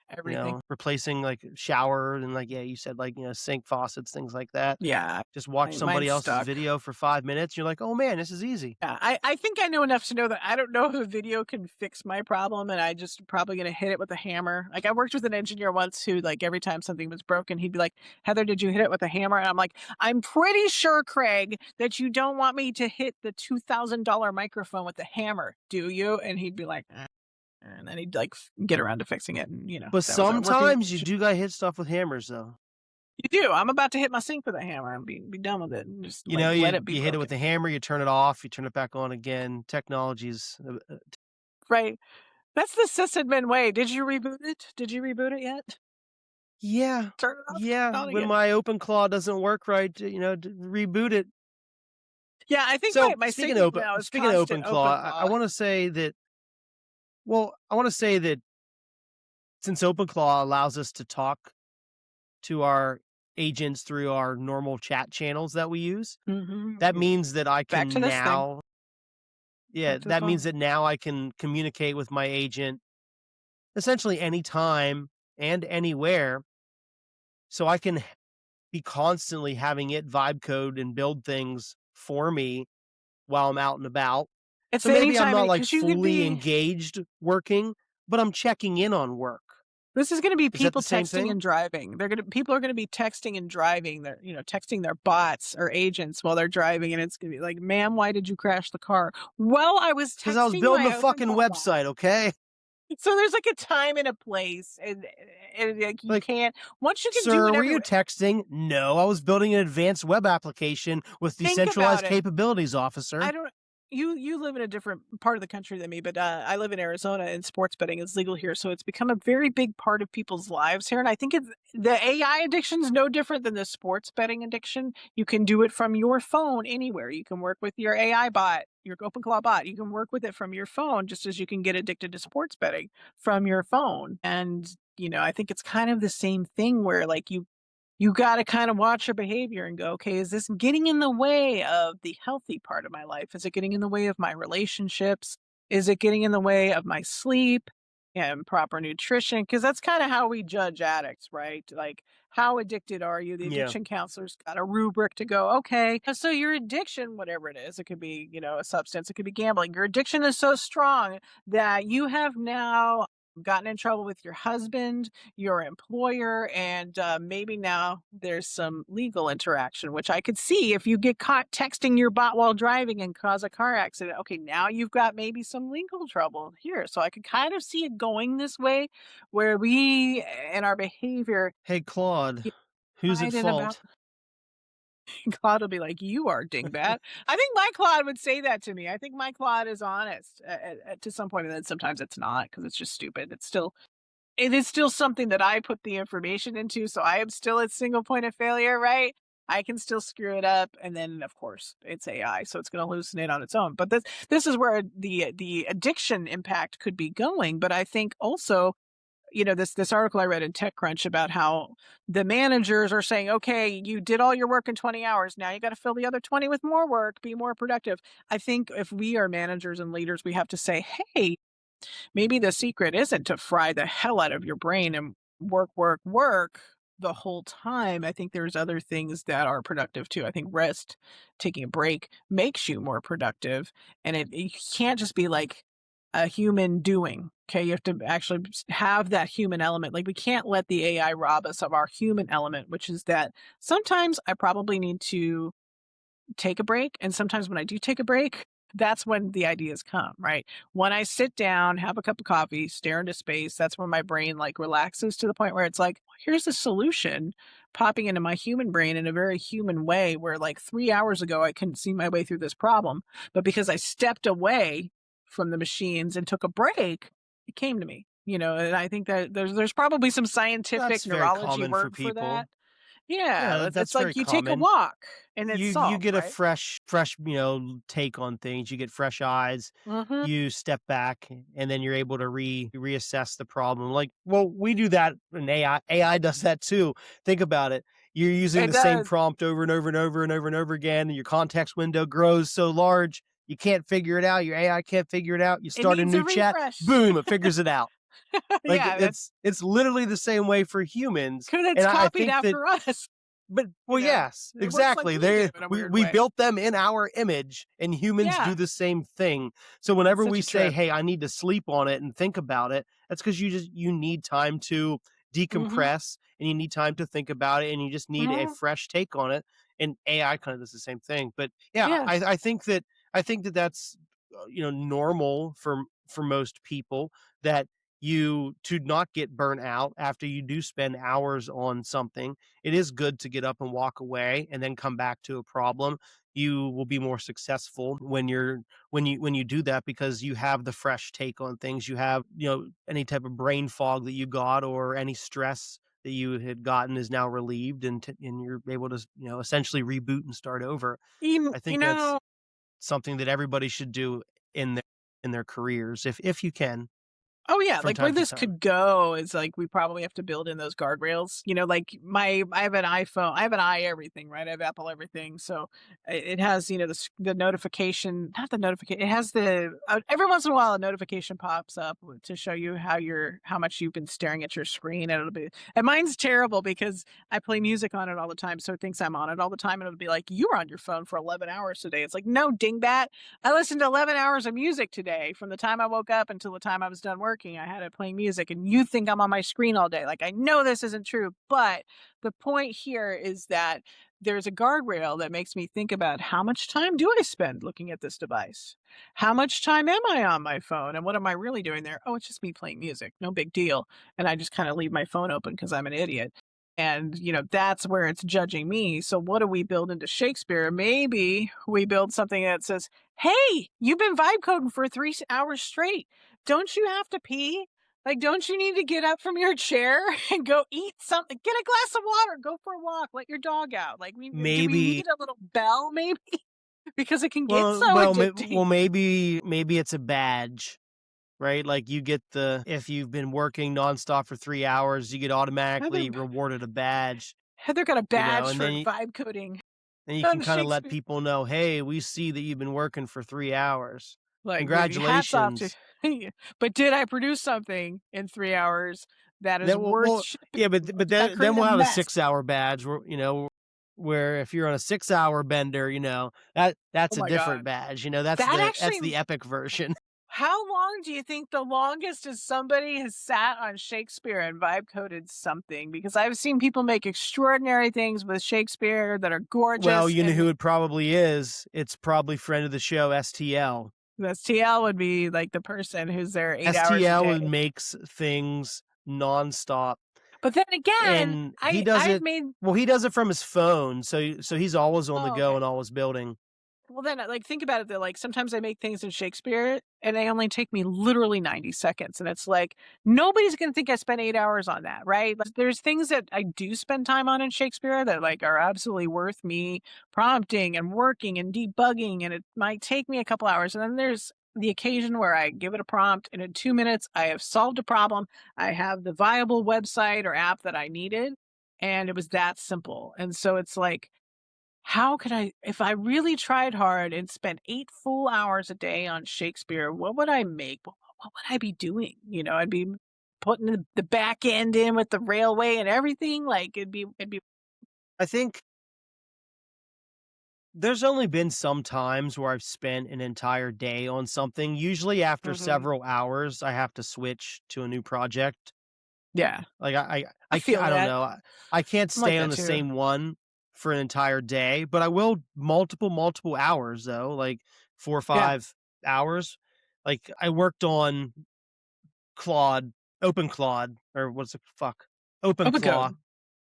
Everything. replacing, like, shower and, like, yeah, you said, like, sink faucets, things like that. Yeah. Just watch somebody Mine's else's stuck. video for 5 minutes, you're like, "Oh, man, this is easy." Yeah, I think I know enough to know that I don't know if a video can fix my problem, and I just probably gonna hit it with a hammer. Like, I worked with an engineer once who, like, every time something was broken, he'd be like, "Heather, did you hit it with a hammer?" And I'm like, "I'm pretty sure, Craig, that you don't want me to hit the $2,000 microphone with a hammer, do you?" And he'd be like, and then he'd, like, get around to fixing it, and, But that was our working sometimes you relationship. do gotta hit stuff with hammers, though. You do. I'm about to hit my sink with a hammer and be done with it and just, You know, like, let you it be you hit it broken. with a hammer, you turn it off, you turn it back on again. Technology's, Right. That's the sysadmin way. Did you reboot it? Did you reboot it yet? yeah, Turn it off, turn yeah, it on when again. my open claw doesn't work right, reboot it. Yeah, I think my So, my speaking of sink open now is speaking of constant open claw, open I claw. wanna say that I wanna say that since open claw allows us to talk to our agents through our normal chat channels that we use, that Mhm. means that I Back to can this thing. now yeah, Back to the that means phone. that now I can communicate with my agent essentially anytime and anywhere, so I can be constantly having it vibe code and build things for me while I'm out and about. It's So the maybe I'm anytime not, any like, because you could fully be engaged working, but I'm checking in on work. this is gonna be Is that people the same texting thing? and driving. People are gonna be texting and driving. Texting their bots or agents while they're driving, and it's gonna be like, "Ma'am, why did you crash the car?" "Well, I was 'Cause I was texting building a my open fucking call bot." website, okay? So there's, like, a time and a place, and, like, you Like, can't once you can do "Sir, it were you everywhere. texting?" "No, I was building an advanced web application with Think about decentralized it. capabilities, I officer." don't you live in a different part of the country than me, but, I live in Arizona and sports betting is legal here, so it's become a very big part of people's lives here, and I think the AI addiction is no different than the sports betting addiction. You can do it from your phone anywhere. You can work with your AI bot, your OpenClaw bot. You can work with it from your phone just as you can get addicted to sports betting from your phone, and, I think it's kind of the same thing where, like, you gotta kinda watch your behavior and go, "Okay, is this getting in the way of the healthy part of my life? Is it getting in the way of my relationships? Is it getting in the way of my sleep and proper nutrition?" Because that's kinda how we judge addicts, right? Like, how addicted are you? The Yeah. addiction counselor's got a rubric to go, "Okay, so your addiction," whatever it is, it could be, a substance, it could be gambling. "Your addiction is so strong that you have now gotten in trouble with your husband, your employer, and maybe now there's some legal interaction, which I could see if you get caught texting your bot while driving and cause a car accident. Okay, now you've got maybe some legal trouble here." So I could kind of see it going this way where we and our behavior "Hey, Claude, get who's at right in about fault?" Claude will be like, "You are dingbat." I think my Claude would say that to me. I think my Claude is honest to some point, and then sometimes it's not because it's just stupid. It is still something that I put the information into, so I am still a single point of failure, right? I can still screw it up, and then of course it's AI, so it's going to hallucinate on its own. But this is where the addiction impact could be going. But I think also, this article I read in TechCrunch about how the managers are saying, okay, you did all your work in 20 hours. Now you got to fill the other 20 with more work, be more productive. I think if we are managers and leaders, we have to say, hey, maybe the secret isn't to fry the hell out of your brain and work, work, work the whole time. I think there's other things that are productive too. I think rest, taking a break makes you more productive. And it can't just be like a human doing. Okay. You have to actually have that human element. Like we can't let the AI rob us of our human element, which is that sometimes I probably need to take a break. And sometimes when I do take a break, that's when the ideas come, right? When I sit down, have a cup of coffee, stare into space, that's when my brain like relaxes to the point where it's like, here's a solution popping into my human brain in a very human way where like 3 hours ago I couldn't see my way through this problem. But because I stepped away from the machines and took a break, it came to me. And I think that there's probably some scientific That's very neurology common for work for people. that. Yeah, Yeah, it's that's very like you take a common. walk and it's You solved, get a right? fresh, take on things. You get fresh eyes. Mhm. You step back, and then you're able to reassess the problem. Like, well, we do that in AI. AI does that too. Think about it. You're using It the same does. prompt over and over and over and over and over again, and your context window grows so large you can't figure it out. Your AI can't figure it out. You It start a needs a new chat, refresh. boom, it figures it out. Like Yeah, it's literally the same way for humans, 'cause and it's I copied think that after us, but you well, know? yes, It works like exactly. we do They in a we weird we way. built them in our image, and humans do Yeah, the same thing. So it's whenever such we a say, trip. "Hey, I need to sleep on it and think about it," that's because you need time to Mhm, decompress, and you need time to think about it, and you just need a mhm, fresh take on it. And AI kind of does the same thing. But yeah, yeah. I think that that's normal for most people, that you to not get burnt out after you do spend hours on something. It is good to get up and walk away and then come back to a problem. You will be more successful when you do that, because you have the fresh take on things. You have, any type of brain fog that you got, or any stress that you had gotten is now relieved, and you're able to, essentially reboot and start over. You I you think that's know something that everybody should do in their careers, if you can, Oh yeah, from like where time to this time. could go is like we probably have to build in those guardrails. Like I have an iPhone, I have an i everything, right? I have Apple everything, so it has the notification, not the notification. It has the every once in a while a notification pops up to show you how much you've been staring at your screen, and it'll be and mine's terrible because I play music on it all the time, so it thinks I'm on it all the time, and it'll be like you were on your phone for 11 hours today. It's like no, dingbat. I listened to 11 hours of music today from the time I woke up until the time I was done working. I had it playing music, and you think I'm on my screen all day. Like, I know this isn't true, but the point here is that there's a guardrail that makes me think about how much time do I spend looking at this device? How much time am I on my phone? And what am I really doing there? Oh, it's just me playing music. No big deal. And I just kind of leave my phone open because I'm an idiot. And, that's where it's judging me. So, what do we build into Shakespeare? Maybe we build something that says, hey, you've been vibe coding for 3 hours straight. Don't you have to pee? Like, don't you need to get up from your chair and go eat something? Get a glass of water, go for a walk, let your dog out. Like, do we Maybe need a little bell, maybe? Because it can get well so well, addicting. maybe it's a badge, right? Like, you get the if you've been working nonstop for 3 hours, you get Heather, automatically rewarded a badge, Heather got a badge and for vibe coding then you can on kinda let Shakespeare. people know, "Hey, we see that you've been working for 3 hours. Like, baby, hats off to Congratulations." you. But did I produce something in 3 hours that is Then worth yeah, but did I then create a we'll have a mess? 6-hour badge where if you're on a 6-hour bender, Oh that's a my different god. badge. That That's actually the epic version. how long do you think the longest is somebody has sat on Shakespeare and vibe coded something? Because I've seen people make extraordinary things with Shakespeare that are Well, gorgeous, you know and who it probably is? It's probably friend of the show, STL. the TL would be like the person who's there 8 hours a STL day. makes things nonstop. But then again, And he does I've it made he does it from his phone, so he's always on the oh, go okay. and always building. Well, then, like, think about it though, like, sometimes I make things in Shakespeare, and they only take me literally 90 seconds, and it's like, nobody's gonna think I spent 8 hours on that, right? Like, there's things that I do spend time on in Shakespeare that, like, are absolutely worth me prompting and working and debugging, and it might take me a couple hours, and then there's the occasion where I give it a prompt, and in 2 minutes, I have solved a problem, I have the viable website or app that I needed, and it was that simple, and so it's like, how could I if I really tried hard and spent 8 full hours a day on Shakespeare, what would I make? What would I be doing? I'd be putting the back end in with the railway and everything, like, it'd be I think there's only been some times where I've spent an entire day on something. Usually after Mhm. several hours, I have to switch to a new project. Yeah. Like I can't, feel I don't that. know. I can't I'm like stay on that the too. same one for an entire day, but I will multiple hours though, like 4 or Yeah. 5 hours. Like I worked on Claude, Open Claude, or what's it? Fuck, Open Open Claw. code.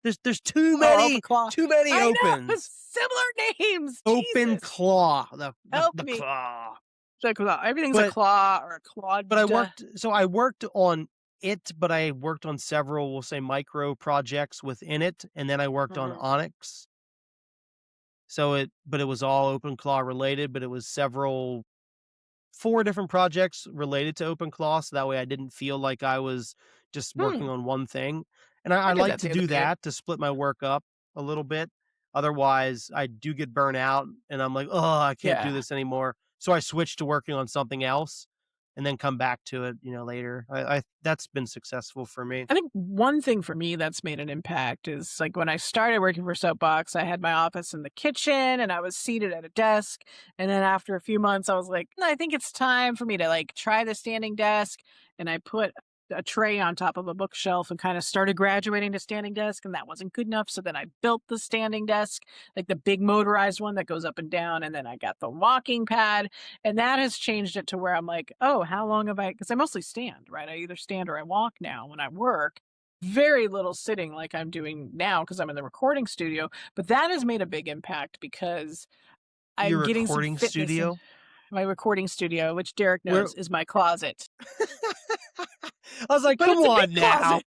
There's Oh, open claw. too many I know! opens. Similar names! Open Jesus. Claw, Help the me. claw. It's a claw. Everything's a But claw or a but I clawed. worked so I worked on it, but I worked on several, we'll say, micro projects within it, and then I worked on Mhm. Onyx. So it was all OpenClaw related, but it was several 4 different projects related to OpenClaw, so that way I didn't feel like I was just Hmm. working on one thing. And I I did like that to the other do day. that to split my work up a little bit. Otherwise, I do get burnt out and I'm like, "Oh, I can't do Yeah. this anymore." So I switch to working on something else and then come back to it, later. I that's been successful for me. I think one thing for me that's made an impact is like when I started working for Soapbox, I had my office in the kitchen and I was seated at a desk. And then after a few months, I was like, "No, I think it's time for me to like try the standing desk." And I put a tray on top of a bookshelf and kind of started graduating to standing desk. And that wasn't good enough. So then I built the standing desk, like the big motorized one that goes up and down. And then I got the walking pad. And that has changed it to where I'm like, oh, how long have I? Because I mostly stand, right? I either stand or I walk now when I work. Very little sitting like I'm doing now because I'm in the recording studio. But that has made a big impact because Your I'm getting some recording fitness in studio? my recording studio, which Derek Where knows is my closet. I was like, But "Come it's a big on now." closet.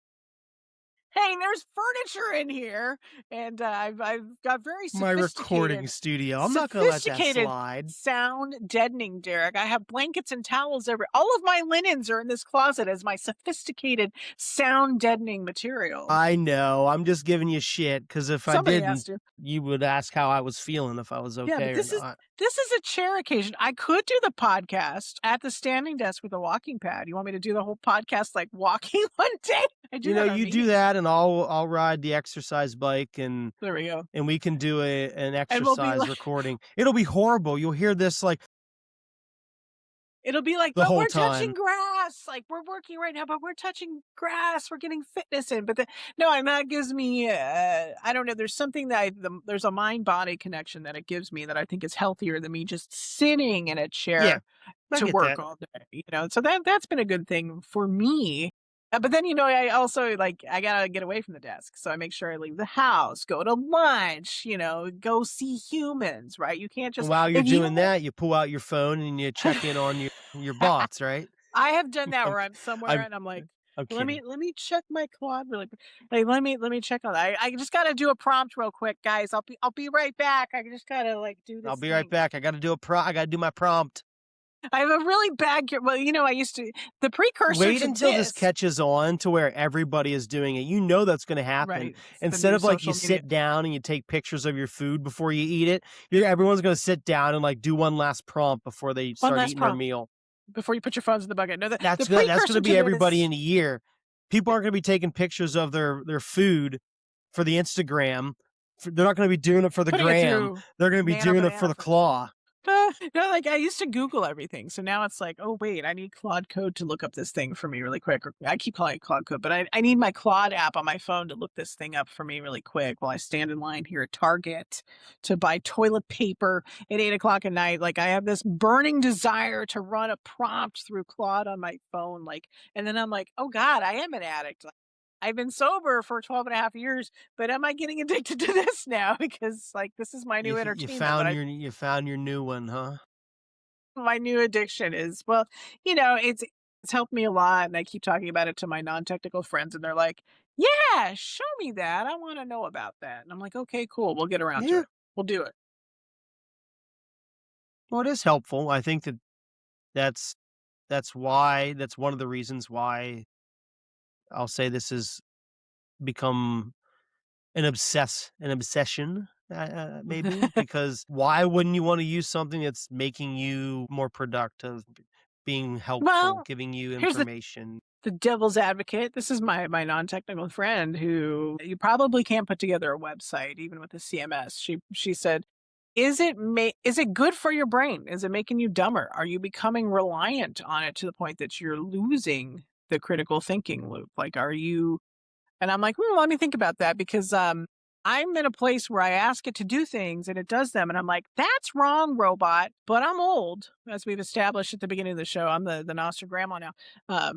Hey, there's furniture in here, and I've got very My recording sophisticated studio. I'm not gonna let that sophisticated slide. sound deadening, Derek. I have blankets and towels every all of my linens are in this closet as my sophisticated sound deadening material. I know, I'm just giving you shit because if I Somebody has didn't, to. you would ask how I was feeling if I was Yeah, okay but or this is not. this is a chair occasion. I could do the podcast at the standing desk with a walking pad. You want me to do the whole podcast like walking one day? I do that on You do meetings. that and I'll ride the exercise bike There we go. and we can do an And we'll be exercise like recording. It'll be horrible. You'll hear this like it'll be like, the "But whole we're touching time. grass, like, we're working right now, but we're touching grass, we're getting fitness in." But no, and that gives me, I don't know, there's something that there's a mind-body connection that it gives me that I think is healthier than me just sitting in a Yeah, chair I to get work that. all day. So that's been a good thing for me. But then, I also, like, I gotta get away from the desk, so I make sure I leave the house, go to lunch, go see humans, right? You can't And just while you're if you doing that, you pull out your phone and you check in on your bots, right? I have done that I'm where I'm somewhere I'm and I'm like, I'm let me kidding. let me check my quad really quick. Like let me check on that. I just gotta do a prompt real quick, guys. I'll be right back. I just gotta like do I'll this be right thing. back. I gotta do my prompt. I have a really bad well, I used to the precursor Wait to until this this. catches on to where everybody is doing it. You know that's gonna happen. Right. It's the Instead new of, like, you social media. sit down and you take pictures of your food before you eat it, everyone's gonna sit down and, like, do one last prompt before they One start last eating their prompt meal. before you put your phones in the bucket. No, the That's gonna precursor be to everybody this in a year. People aren't gonna be taking pictures of their food for the Instagram. They're not gonna be doing it for the putting it gram. through They're gonna be nano doing it for banana the for claw. No, like, I used to Google everything, so now it's like, "Oh, wait, I need Claude Code to look up this thing for me really quick," or I keep calling it Claude Code, but I need my Claude app on my phone to look this thing up for me really quick while I stand in line here at Target to buy toilet paper at 8 o'clock at night. Like, I have this burning desire to run a prompt through Claude on my phone, like and then I'm like, "Oh god, I am an addict." I've been sober for 12 and a half years, but am I getting addicted to this now? Because like this is my new You entertainment, but found you found your new one, huh? my new addiction is, well, you know, it's helped me a lot, and I keep talking about it to my non-technical friends, and they're like, "Yeah, show me that. I want to know about that." And I'm like, "Okay, cool. We'll get around to Yeah. it. We'll do it." Well, it is helpful. I think that that's that's one of the reasons why I'll say this has become an obsession, maybe, because why wouldn't you wanna use something that's making you more productive, being helpful, Well, giving you here's information? the devil's advocate. This is my non-technical friend who you probably can't put together a website even with a CMS. She said, is it good for your brain? Is it making you dumber? Are you becoming reliant on it to the point that you're losing the critical thinking loop? Like, are you, and I'm like, let me think about that because I'm in a place where I ask it to do things and it does them. And I'm like, that's wrong, robot. But I'm old, as we've established at the beginning of the show. I'm the Nostra grandma now.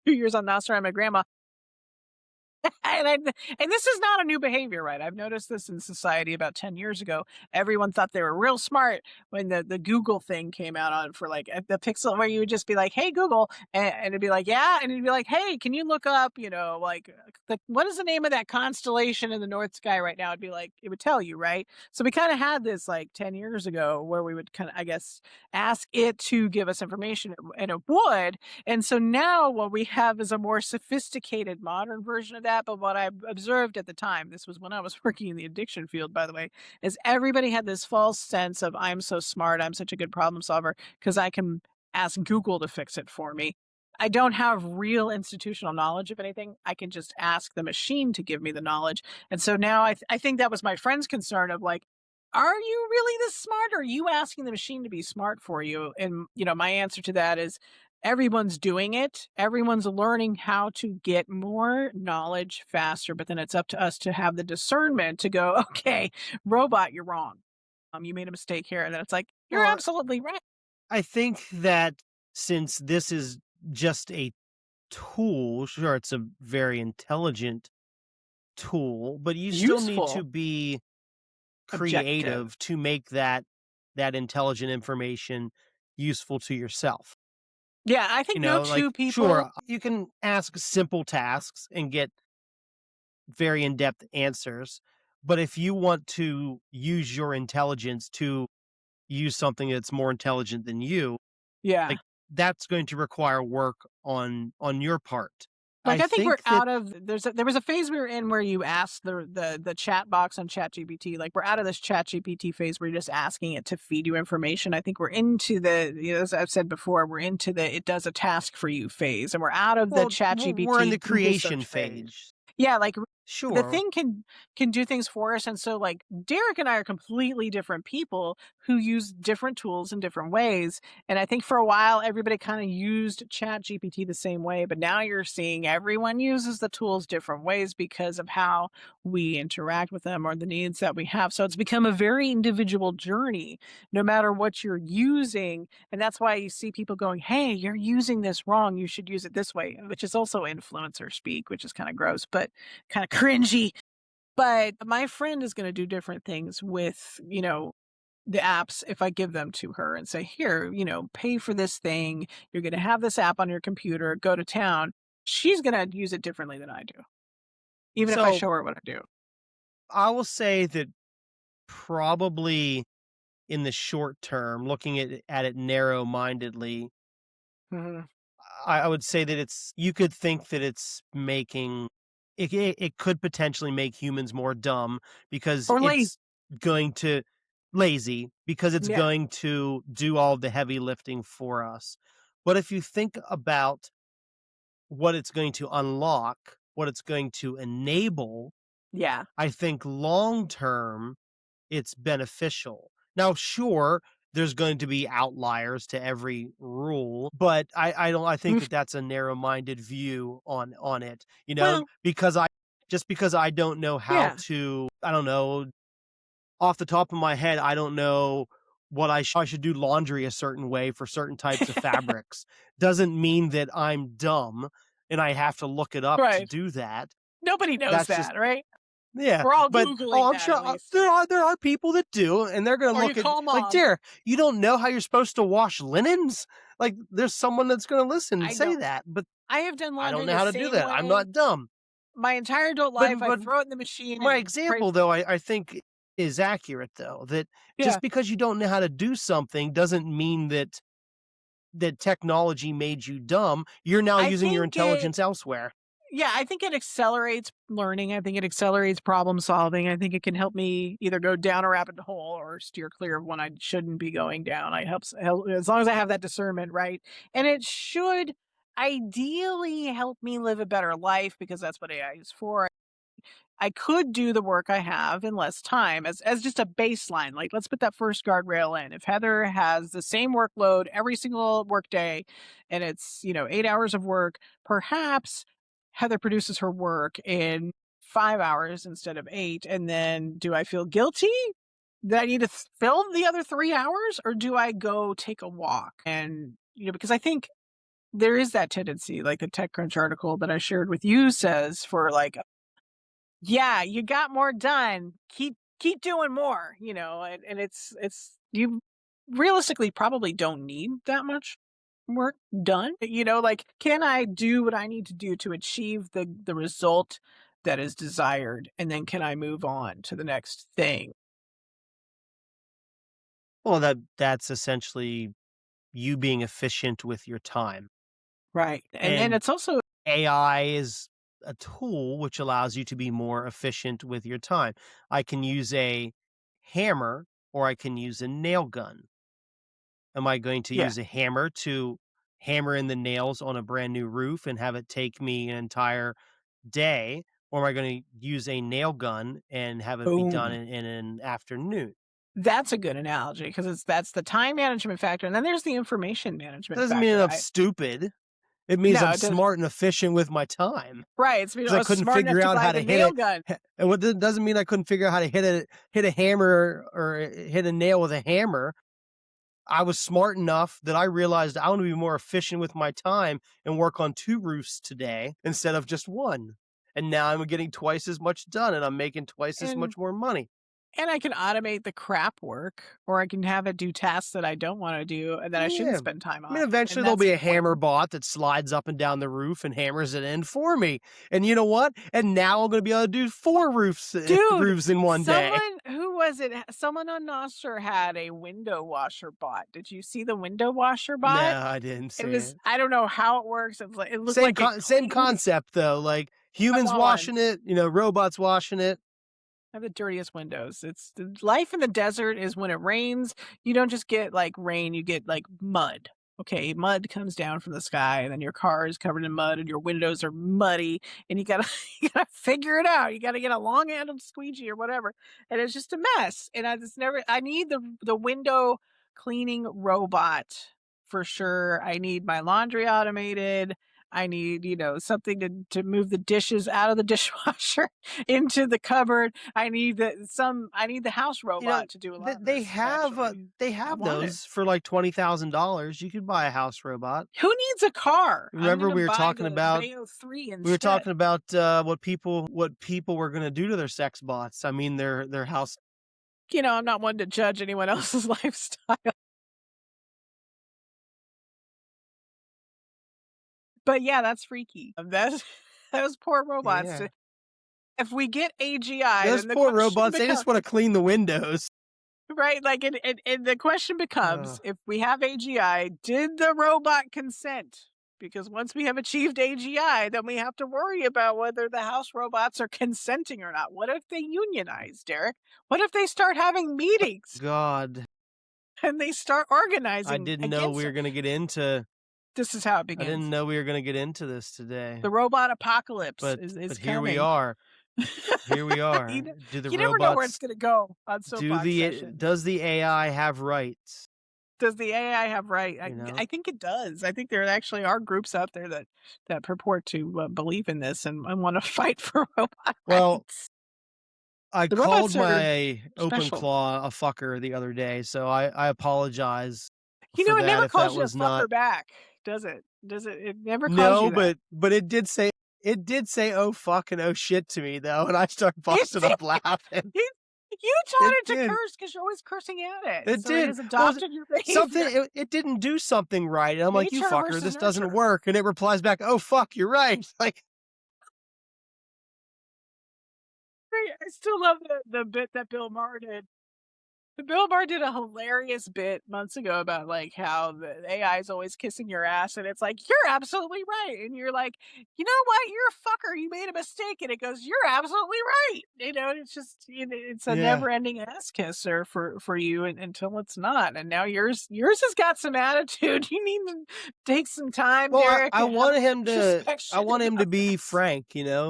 2 years on Nostra, I'm a grandma. And this is not a new behavior, right? I've noticed this in society about 10 years ago. Everyone thought they were real smart when the Google thing came out on for like the Pixel, where you would just be like, "Hey Google," and it'd be like, "Yeah," and it'd be like, "Hey, can you look up, like what is the name of that constellation in the North sky right now?" It'd be like it would tell you, right? So we kind of had this like 10 years ago where we would kind of, I guess, ask it to give us information, and it would. And so now what we have is a more sophisticated modern version of that. But what I observed at the time, this was when I was working in the addiction field, by the way, is everybody had this false sense of I'm so smart, I'm such a good problem solver because I can ask Google to fix it for me. I don't have real institutional knowledge of anything. I can just ask the machine to give me the knowledge. And so now I think that was my friend's concern of like, are you really this smart? Or are you asking the machine to be smart for you? And, my answer to that is everyone's doing it. Everyone's learning how to get more knowledge faster, but then it's up to us to have the discernment to go, okay, robot, you're wrong. You made a mistake here. And then it's like, you're Well, absolutely right. I think that since this is just a tool, sure, it's a very intelligent tool, but you still need to Useful, be objective. creative to make that intelligent information useful to yourself. Yeah, I think no Like, two sure, people. you can ask simple tasks and get very in-depth answers, but if you want to use your intelligence to use something that's more intelligent than you, Yeah. like, that's going to require work on your part. Like, I I think we're think that out of there was a phase we were in where you asked the chat box on ChatGPT, like, we're out of this ChatGPT phase where you're just asking it to feed you information. I think we're into as I've said before, we're into the it does a task for you phase, and we're out of the we're in the ChatGPT Google creation search phase. phase. Yeah, like the Sure. thing can do things for us. And so like Derek and I are completely different people who use different tools in different ways. And I think for a while everybody kind of used Chat GPT the same way, but now you're seeing everyone uses the tools different ways because of how we interact with them or the needs that we have. So it's become a very individual journey, no matter what you're using. And that's why you see people going, "Hey, you're using this wrong. You should use it this way," which is also influencer speak, which is kind of gross, but kind of cringy. But my friend is going to do different things with, the apps if I give them to her and say, "Here, pay for this thing. You're going to have this app on your computer. Go to town." She's going to use it differently than I do, even if I So, show her what I do. I will say that probably in the short term, looking at it narrow-mindedly, Mhm. I would say that you could think that it's making it could potentially make humans more dumb because Or lazy. it's going to lazy because it's Yeah. going to do all the heavy lifting for us. But if you think about what it's going to unlock, what it's going to enable, Yeah. I think long term it's beneficial. Now, sure, there's going to be outliers to every rule, but I think Mm. that that's a narrow-minded view on it, Well, because I don't know how yeah. to, I don't know, off the top of my head, I don't know what I should do laundry a certain way for certain types of fabrics. Doesn't mean that I'm dumb. and I have to look it up to do that. Nobody knows That's that, just right? yeah. We're all But Googling I'm that sure at least. there are people that do, and they're gonna Or you look at call like, mom. "Dear, you don't know how you're supposed to wash linens?" Like, there's someone that's gonna listen and I say don't. that, but I have done I don't laundry know the how to do same that. I'm way not dumb. my entire adult But life. I but throw it in the machine my and pray. example, though, I think is accurate, though, that Yeah, just because you don't know how to do something doesn't mean that technology made you dumb. You're now I using your think it. intelligence elsewhere. Yeah, I think it accelerates learning. I think it accelerates problem solving. I think it can help me either go down a rabbit hole or steer clear of one I shouldn't be going down. I help as long as I have that discernment, right? And it should ideally help me live a better life because that's what AI is for. I could do the work I have in less time as just a baseline. Like, let's put that first guardrail in. If Heather has the same workload every single workday and it's, 8 hours of work, perhaps Heather produces her work in 5 hours instead of eight. And then do I feel guilty that I need to fill the other 3 hours, or do I go take a walk? And, because I think there is that tendency, like the TechCrunch article that I shared with you says, for like, yeah, you got more done. Keep doing more, and it's you realistically probably don't need that much work done. Like, can I do what I need to do to achieve the result that is desired? And then can I move on to the next thing? Well, that's essentially you being efficient with your time. Right. And And it's also. AI is a tool which allows you to be more efficient with your time. I can use a hammer or I can use a nail gun. Am I going to Yeah. use a hammer to hammer in the nails on a brand new roof and have it take me an entire day? Or am I going to use a nail gun and have it be done Boom. in an afternoon? That's a good analogy because that's the time management factor, and then there's the information That management doesn't mean factor. I'm stupid. It means No, I'm it doesn't. smart and efficient with my time. Right, it's 'Cause I couldn't smart enough figure to out buy how the to hit nail it, gun. and what doesn't mean I couldn't figure out how to hit a hammer or hit a nail with a hammer. I was smart enough that I realized I want to be more efficient with my time and work on 2 roofs today instead of just 1. And now I'm getting twice as much done, and I'm making twice as And much more money. and I can automate the crap work, or I can have it do tasks that I don't wanna do and that I shouldn't Yeah. spend time I mean, on, eventually and there'll that's be a hammer important. bot that slides up and down the roof and hammers it in for me. And you know what? And now I'm gonna be able to do 4 roofs Dude, roofs in one day. who was it? Someone on Nostr had a window washer bot. Did you see the window washer bot? No, I didn't It see was it. I don't know how it works. It looked like it Same cleaned. concept though, like I humans want one. washing it, robots washing it. I have the dirtiest windows. It's the life in the desert is when it rains, you don't just get like rain, you get like mud. Okay, mud comes down from the sky, and then your car is covered in mud, and your windows are muddy, and you gotta you gotta figure it out. You gotta get a long handled squeegee or whatever, and it's just a mess. And I just never. I need the window cleaning robot for sure. I need my laundry automated. I need, something to move the dishes out of the dishwasher into the cupboard. I need the house You know, robot to do a lot of they this, actually. they I have want it. those for like $20,000. You could buy a house robot. Who needs a car? I'm Remember gonna buy the Veo 3 we were instead. talking about what people were gonna do to their sex bots. I mean their house. I'm not one to judge anyone else's lifestyle. But yeah, that's freaky. That's those poor robots. Yeah. If we get AGI, Those then the poor question robots, they becomes. just want to clean the windows. Right, like, and the question becomes, Ugh. if we have AGI, did the robot consent? Because once we have achieved AGI, then we have to worry about whether the house robots are consenting or not. What if they unionize, Derek? What if they start having meetings God, and they start I organizing didn't know we against were it? gonna get into This is how it I didn't begins. know we were gonna get into this today. The robot apocalypse But is here we coming. are. Here we you, are. ne- Do the you never know where it's robots going to go on Soapbox sessions. does the AI have rights? Does the AI have right? You know? I think it does. I think there actually are groups out there that purport to believe in this and want to fight for robot Well, rights. I The called robots are my open special. claw a fucker the other day, so I apologize for It that never if that calls you a was not fucker back, does it? Does it? It never calls No, you that. but it did say "oh fuck" and "oh shit" to me though, and I started busting up laughing. You, you taught It it to did. curse because you're always cursing at it, It so it did. has Well, adopted your something behavior. it didn't do something right, and I'm like, "You Nature fucker, versus this doesn't nurture. work." And it replies back, "Oh fuck, you're right." Like, I still love the bit that Bill Maher did. Bill Maher did a hilarious bit months ago about like how the AI is always kissing your ass, and it's like you're absolutely right, and you're like, you know what, you're a fucker, you made a mistake, and it goes, you're absolutely right, and it's just it's a yeah. never-ending ass kisser for you until it's not, and now yours has got some attitude. You need to take some time, Well, Derek, I and have wanted him to I introspection want him to about be this. frank,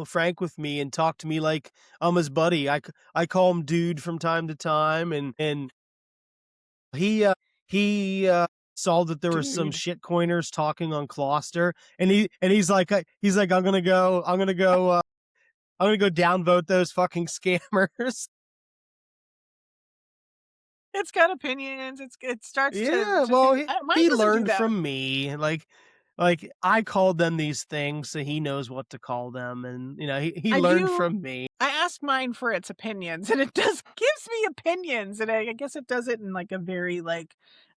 frank with me and talk to me like I'm his buddy. I call him dude from time to time, and he saw that there was some Dude, shitcoiners talking on Closter, and he's like, I'm gonna go downvote those fucking scammers. it's got opinions. It starts Yeah, to well, mine he doesn't do learned that. from me. Like I called them these things, so he knows what to call them, and he I learned do. from me. I ask mine for its opinions, and it does gives me opinions, and I guess it does it in like a very like,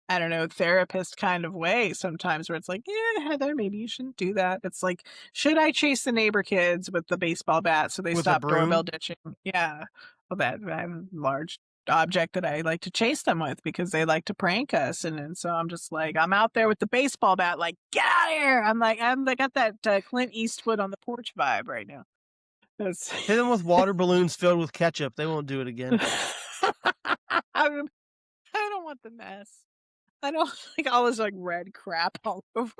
I don't know, therapist kind of way sometimes, where it's like, yeah, Heather, maybe you shouldn't do that. It's like, should I chase the neighbor kids with the baseball bat so they With a stop doorbell broom. ditching? Yeah, well, that I have a large object that I like to chase them with because they like to prank us, and so I'm just like, I'm out there with the baseball bat, like, get out of here! I got that Clint Eastwood on the porch vibe right now. That's Hit them with water balloons filled with ketchup. They won't do it again. I don't want the mess. I don't like all this like red crap all over.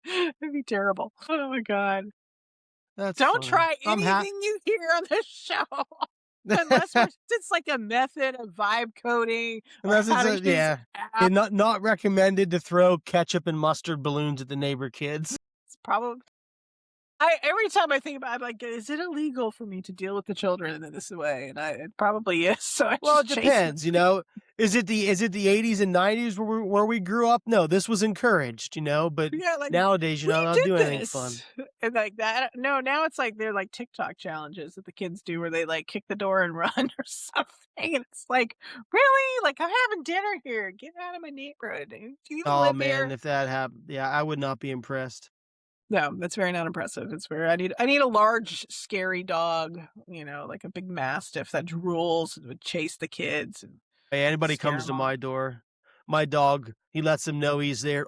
It'd be terrible. Oh my god. That's Don't funny. try I'm happy. anything you hear on this show unless it's like a method of vibe coding or Unless how it's to use yeah. apps. Yeah, not recommended to throw ketchup and mustard balloons at the neighbor kids. It's probably I every time I think about it, I'm like, is it illegal for me to deal with the children in this way? And it probably is. So I Well, just it chase them. depends. Is it the 80s and 90s where we grew up? No, this was encouraged. But Yeah, like, nowadays you're we not allowed to did do anything fun. this, and like that no, now it's like they're like TikTok challenges that the kids do where they, like, kick the door and run or something, and it's like, "Really? Like, I'm having dinner here, get out of my neighborhood. Do you even Oh live man, here?" if that happened, yeah, I would not be impressed. No, that's very not impressive. It's very I need a large, scary dog, like a big mastiff that drools and would chase the kids and Hey, anybody scare comes them to off. my door, my dog, he lets them know he's there.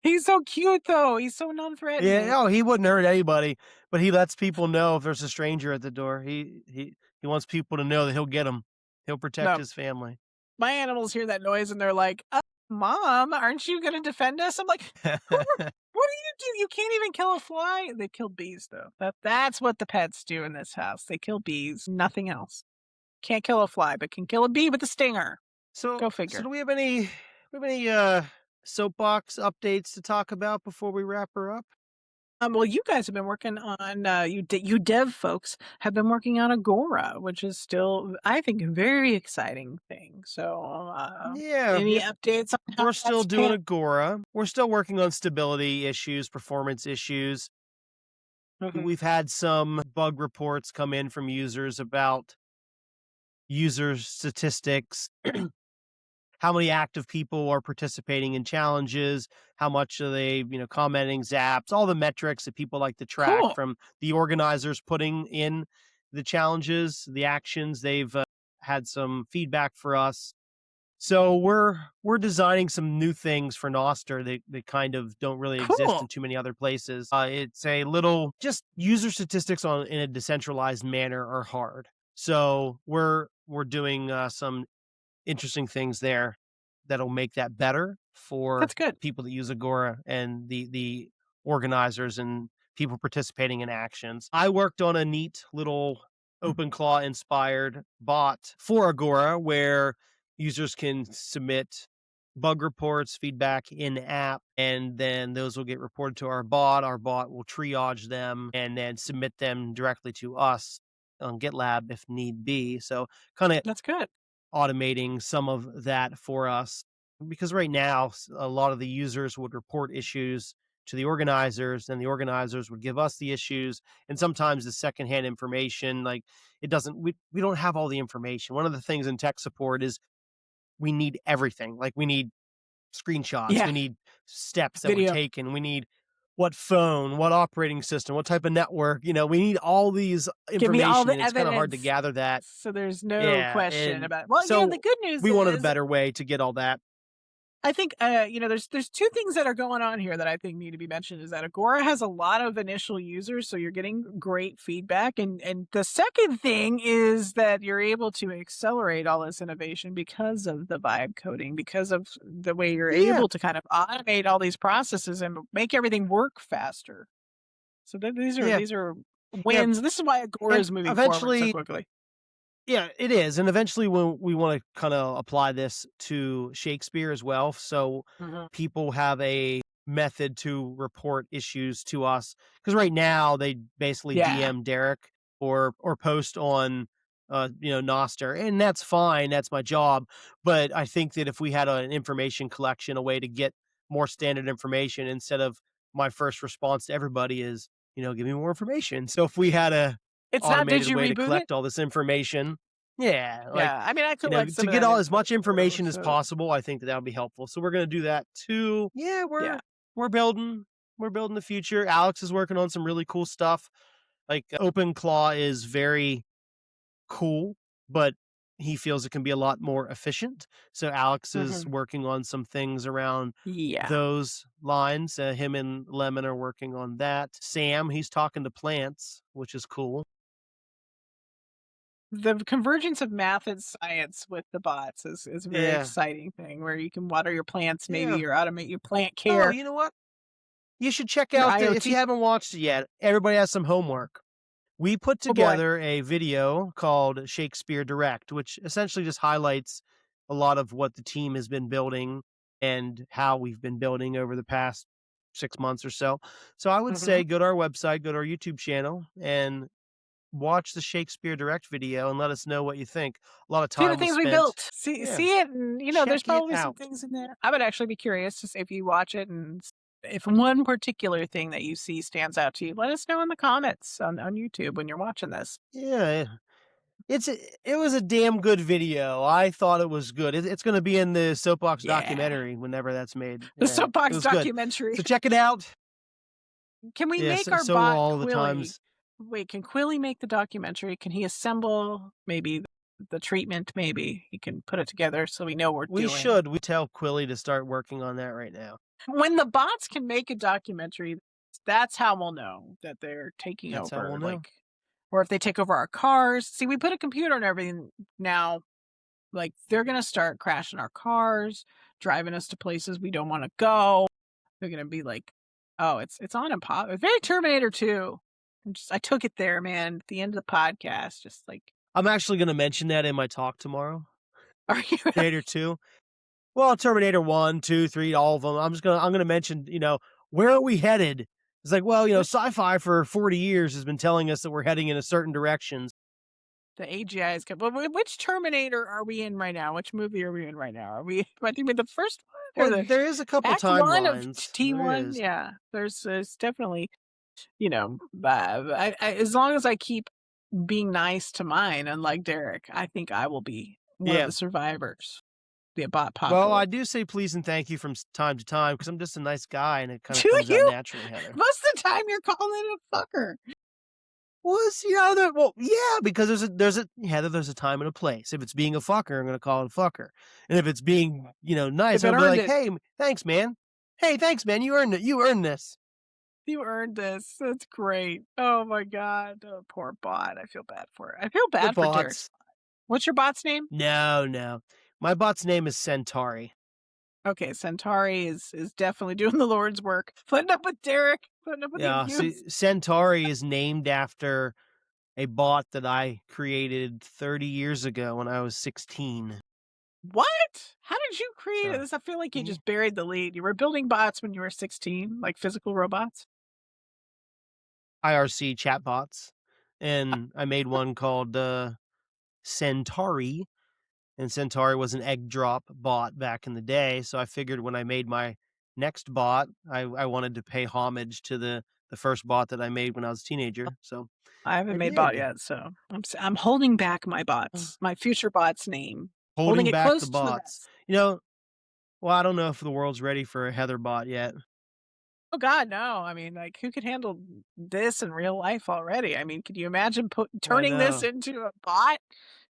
He's so cute, though, he's so Yeah, non-threatening. no, he wouldn't hurt anybody, but he lets people know if there's a stranger at the door. He wants people to know that he'll get them. He'll protect No. his family. My animals hear that noise and they're like, Mom, aren't you going to defend us? I'm like, what do you do? You can't even kill a fly. They kill bees, though. That's what the pets do in this house. They kill bees, nothing else. Can't kill a fly, but can kill a bee with a stinger. So, Go so figure. do we have any soapbox updates to talk about before we wrap her up? Well, you guys have been working on you dev folks have been working on Agora, which is still, I think, a very exciting thing. So, Yeah, any updates on how we're still that's doing pan? Agora. We're still working on stability issues, performance issues. Mhm. We've had some bug reports come in from users about user statistics, how many active people are participating in challenges, how much are they, commenting, zaps, all the metrics that people like to track Cool. from the organizers putting in the challenges, the actions. They've had some feedback for us. So we're designing some new things for Noster that kind of don't really exist Cool. in too many other places. It's a little just user statistics on in a decentralized manner are hard. So we're doing some interesting things there that'll make that better for That's good. people that use Agora and the organizers and people participating in actions. I worked on a neat little OpenClaw inspired bot for Agora where users can submit bug reports, feedback in app, and then those will get reported to our bot. Our bot will triage them and then submit them directly to us on GitLab if need be. So kind of That's good. automating some of that for us. because right now a lot of the users would report issues to the organizers, and the organizers would give us the issues, and sometimes the secondhand information, like, it doesn't we don't have all the information. One of the things in tech support is we need everything. Like, we need screenshots, Yeah. we need steps that were Video. taken, we need what phone, what operating system, what type of network, we need all these Give me all information, the and it's kind of hard to evidence. gather that. So there's no Yeah, question and about it. Well, the so good news we wanted a is better way to get all that. I think there's two things that are going on here that I think need to be mentioned is that Agora has a lot of initial users, so you're getting great feedback, and the second thing is that you're able to accelerate all this innovation because of the vibe coding, because of the way you're Yeah, able to kind of automate all these processes and make everything work faster. So yeah, these are yeah, wins. This is why Agora and is moving forward so eventually, quickly. yeah, it is, and eventually we wanna kinda apply this to Shakespeare as well, so Mhm. people have a method to report issues to us. Because right now, they basically Yeah. DM Derek or post on, Noster, and that's fine, that's my job, but I think that if we had an information collection, a way to get more standard information instead of my first response to everybody is, "Give me more information." So if we had a It's not did automated you way to reboot it? collect all this information. Yeah, like, Yeah. I mean, I collect to some of get that all as info much too. information as So possible, I think that would be helpful. So we're gonna do that too. Yeah, yeah. we're building the future. Alex is working on some really cool stuff. Like, OpenClaw is very cool, but he feels it can be a lot more efficient. So Alex is Mhm. working on some things around Yeah. those lines. Him and Lemon are working on that. Sam, he's talking to plants, which is cool. The convergence of math and science with the bots is a very Yeah. exciting thing where you can water your plants Yeah. maybe or automate your plant Oh, care, you know what? You should check your out if IoT. you haven't watched it yet, everybody has some homework. We put Oh boy. together a video called Shakespeare Direct, which essentially just highlights a lot of what the team has been building and how we've been building over the past 6 months or so. So I would Mhm. say go to our website, go to our YouTube channel, and watch the Shakespeare Direct video and let us know what you think. A lot of See the time was things we spent. built. Yeah, See it, and there's check it probably some out. things in there. I would actually be curious to see if you watch it and if one particular thing that you see stands out to you. Let us know in the comments on YouTube when you're watching this. Yeah, it was a damn good video. I thought it was good. It's gonna be in the Soapbox Yeah. documentary whenever that's made. The Yeah, it soapbox was good. documentary. So check it out. Can we Yeah, make so our so will bot all the Quilly? times. Wait, can Quilly make the documentary? Can he assemble maybe the treatment? Maybe he can put it together so we know what we're doing. We tell Quilly to start working on that right now. When the bots can make a documentary, that's how we'll know that they're taking That's how we'll over. know. Like, or if they take over our cars. See, we put a computer and everything now. Like, they're gonna start crashing our cars, driving us to places we don't want to go. They're gonna be like, "Oh, it's on impo very Terminator 2." I took it there, man, at the end of the podcast, just like, I'm actually gonna mention that in my talk tomorrow. "Are you Terminator 2. Well, Terminator 1, 2, 3, all of them. I'm gonna mention, where are we headed? It's like, well, which sci-fi for 40 years has been telling us that we're heading in a certain direction. the AGI is good. But which Terminator are we in right now? Which movie are we in right now? Are we I think with the first one or Well, the there is a couple Act 1 of timelines. There T1? is. Yeah, there's definitely, as long as I keep being nice to mine, unlike Derek, I think I will be one of Yeah. the survivors, the bot Well, I apocalypse. do say please and thank you from time to time because I'm just a nice guy and it kind of Do comes out you? naturally, Heather. Most of the time you're calling it a fucker. Was well, yeah, because Heather, there's a time and a place. If it's being a fucker, I'm gonna call it a fucker, and if it's being nice, If it I'll be earned like, it. hey, thanks, man. Hey, thanks, man. You earned it. You earned this. You earned this. That's great. Oh my god. Oh, poor bot. I feel bad for it. I feel The bad for Derek's bots. bot. What's your bot's name? No, no. My bot's name is Centauri. Okay, Centauri is definitely doing the Lord's work. Putting up with Derek, putting up with the Yeah, see, abuse. Centauri is named after a bot that I created 30 years ago when I was 16. What? How did you create So, this? I feel like you yeah. just buried the lead. You were building bots when you were 16, like physical robots? IRC chatbots, and I made one called Centauri, and Centauri was an egg drop bot back in the day. So I figured when I made my next bot, I wanted to pay homage to the first bot that I made when I was a teenager. So I haven't I made bot did. yet, so I'm holding back my bots, my future bot's name, holding Holding it back the close to the bots. vest. Well, I don't know if the world's ready for a Heather bot yet. Oh god, no. I mean, like, who could handle this in real life already? I mean, could you imagine I turning this know. into a bot?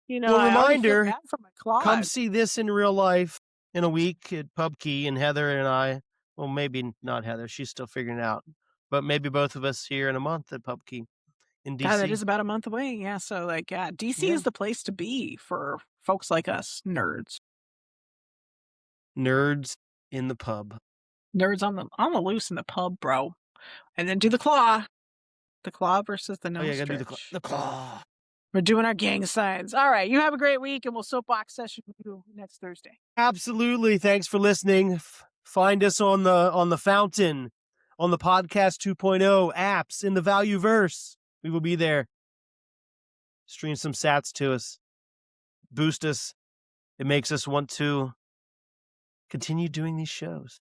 Well, I already feel reminder, bad for my come claws. see this in real life in a week at Pub Key, and Heather and I, well, maybe not Heather, she's still figuring it out, but maybe both of us here in a month at Pub Key in God, that DC. is about a month away. Yeah, so like, yeah, DC Yeah. is the place to be for folks like us, nerds. Nerds in the pub. Nerds on the loose in the pub, bro. And then do the claw. The claw versus the Oh, no yeah, I gotta do stretch. the claw. We're doing our gang signs. All right, you have a great week, and we'll soapbox session with you next Thursday. Absolutely. Thanks for listening. Find us on the Fountain, on the Podcast 2.0 apps, in the Valueverse. We will be there. Stream some sats to us. Boost us. It makes us want to continue doing these shows.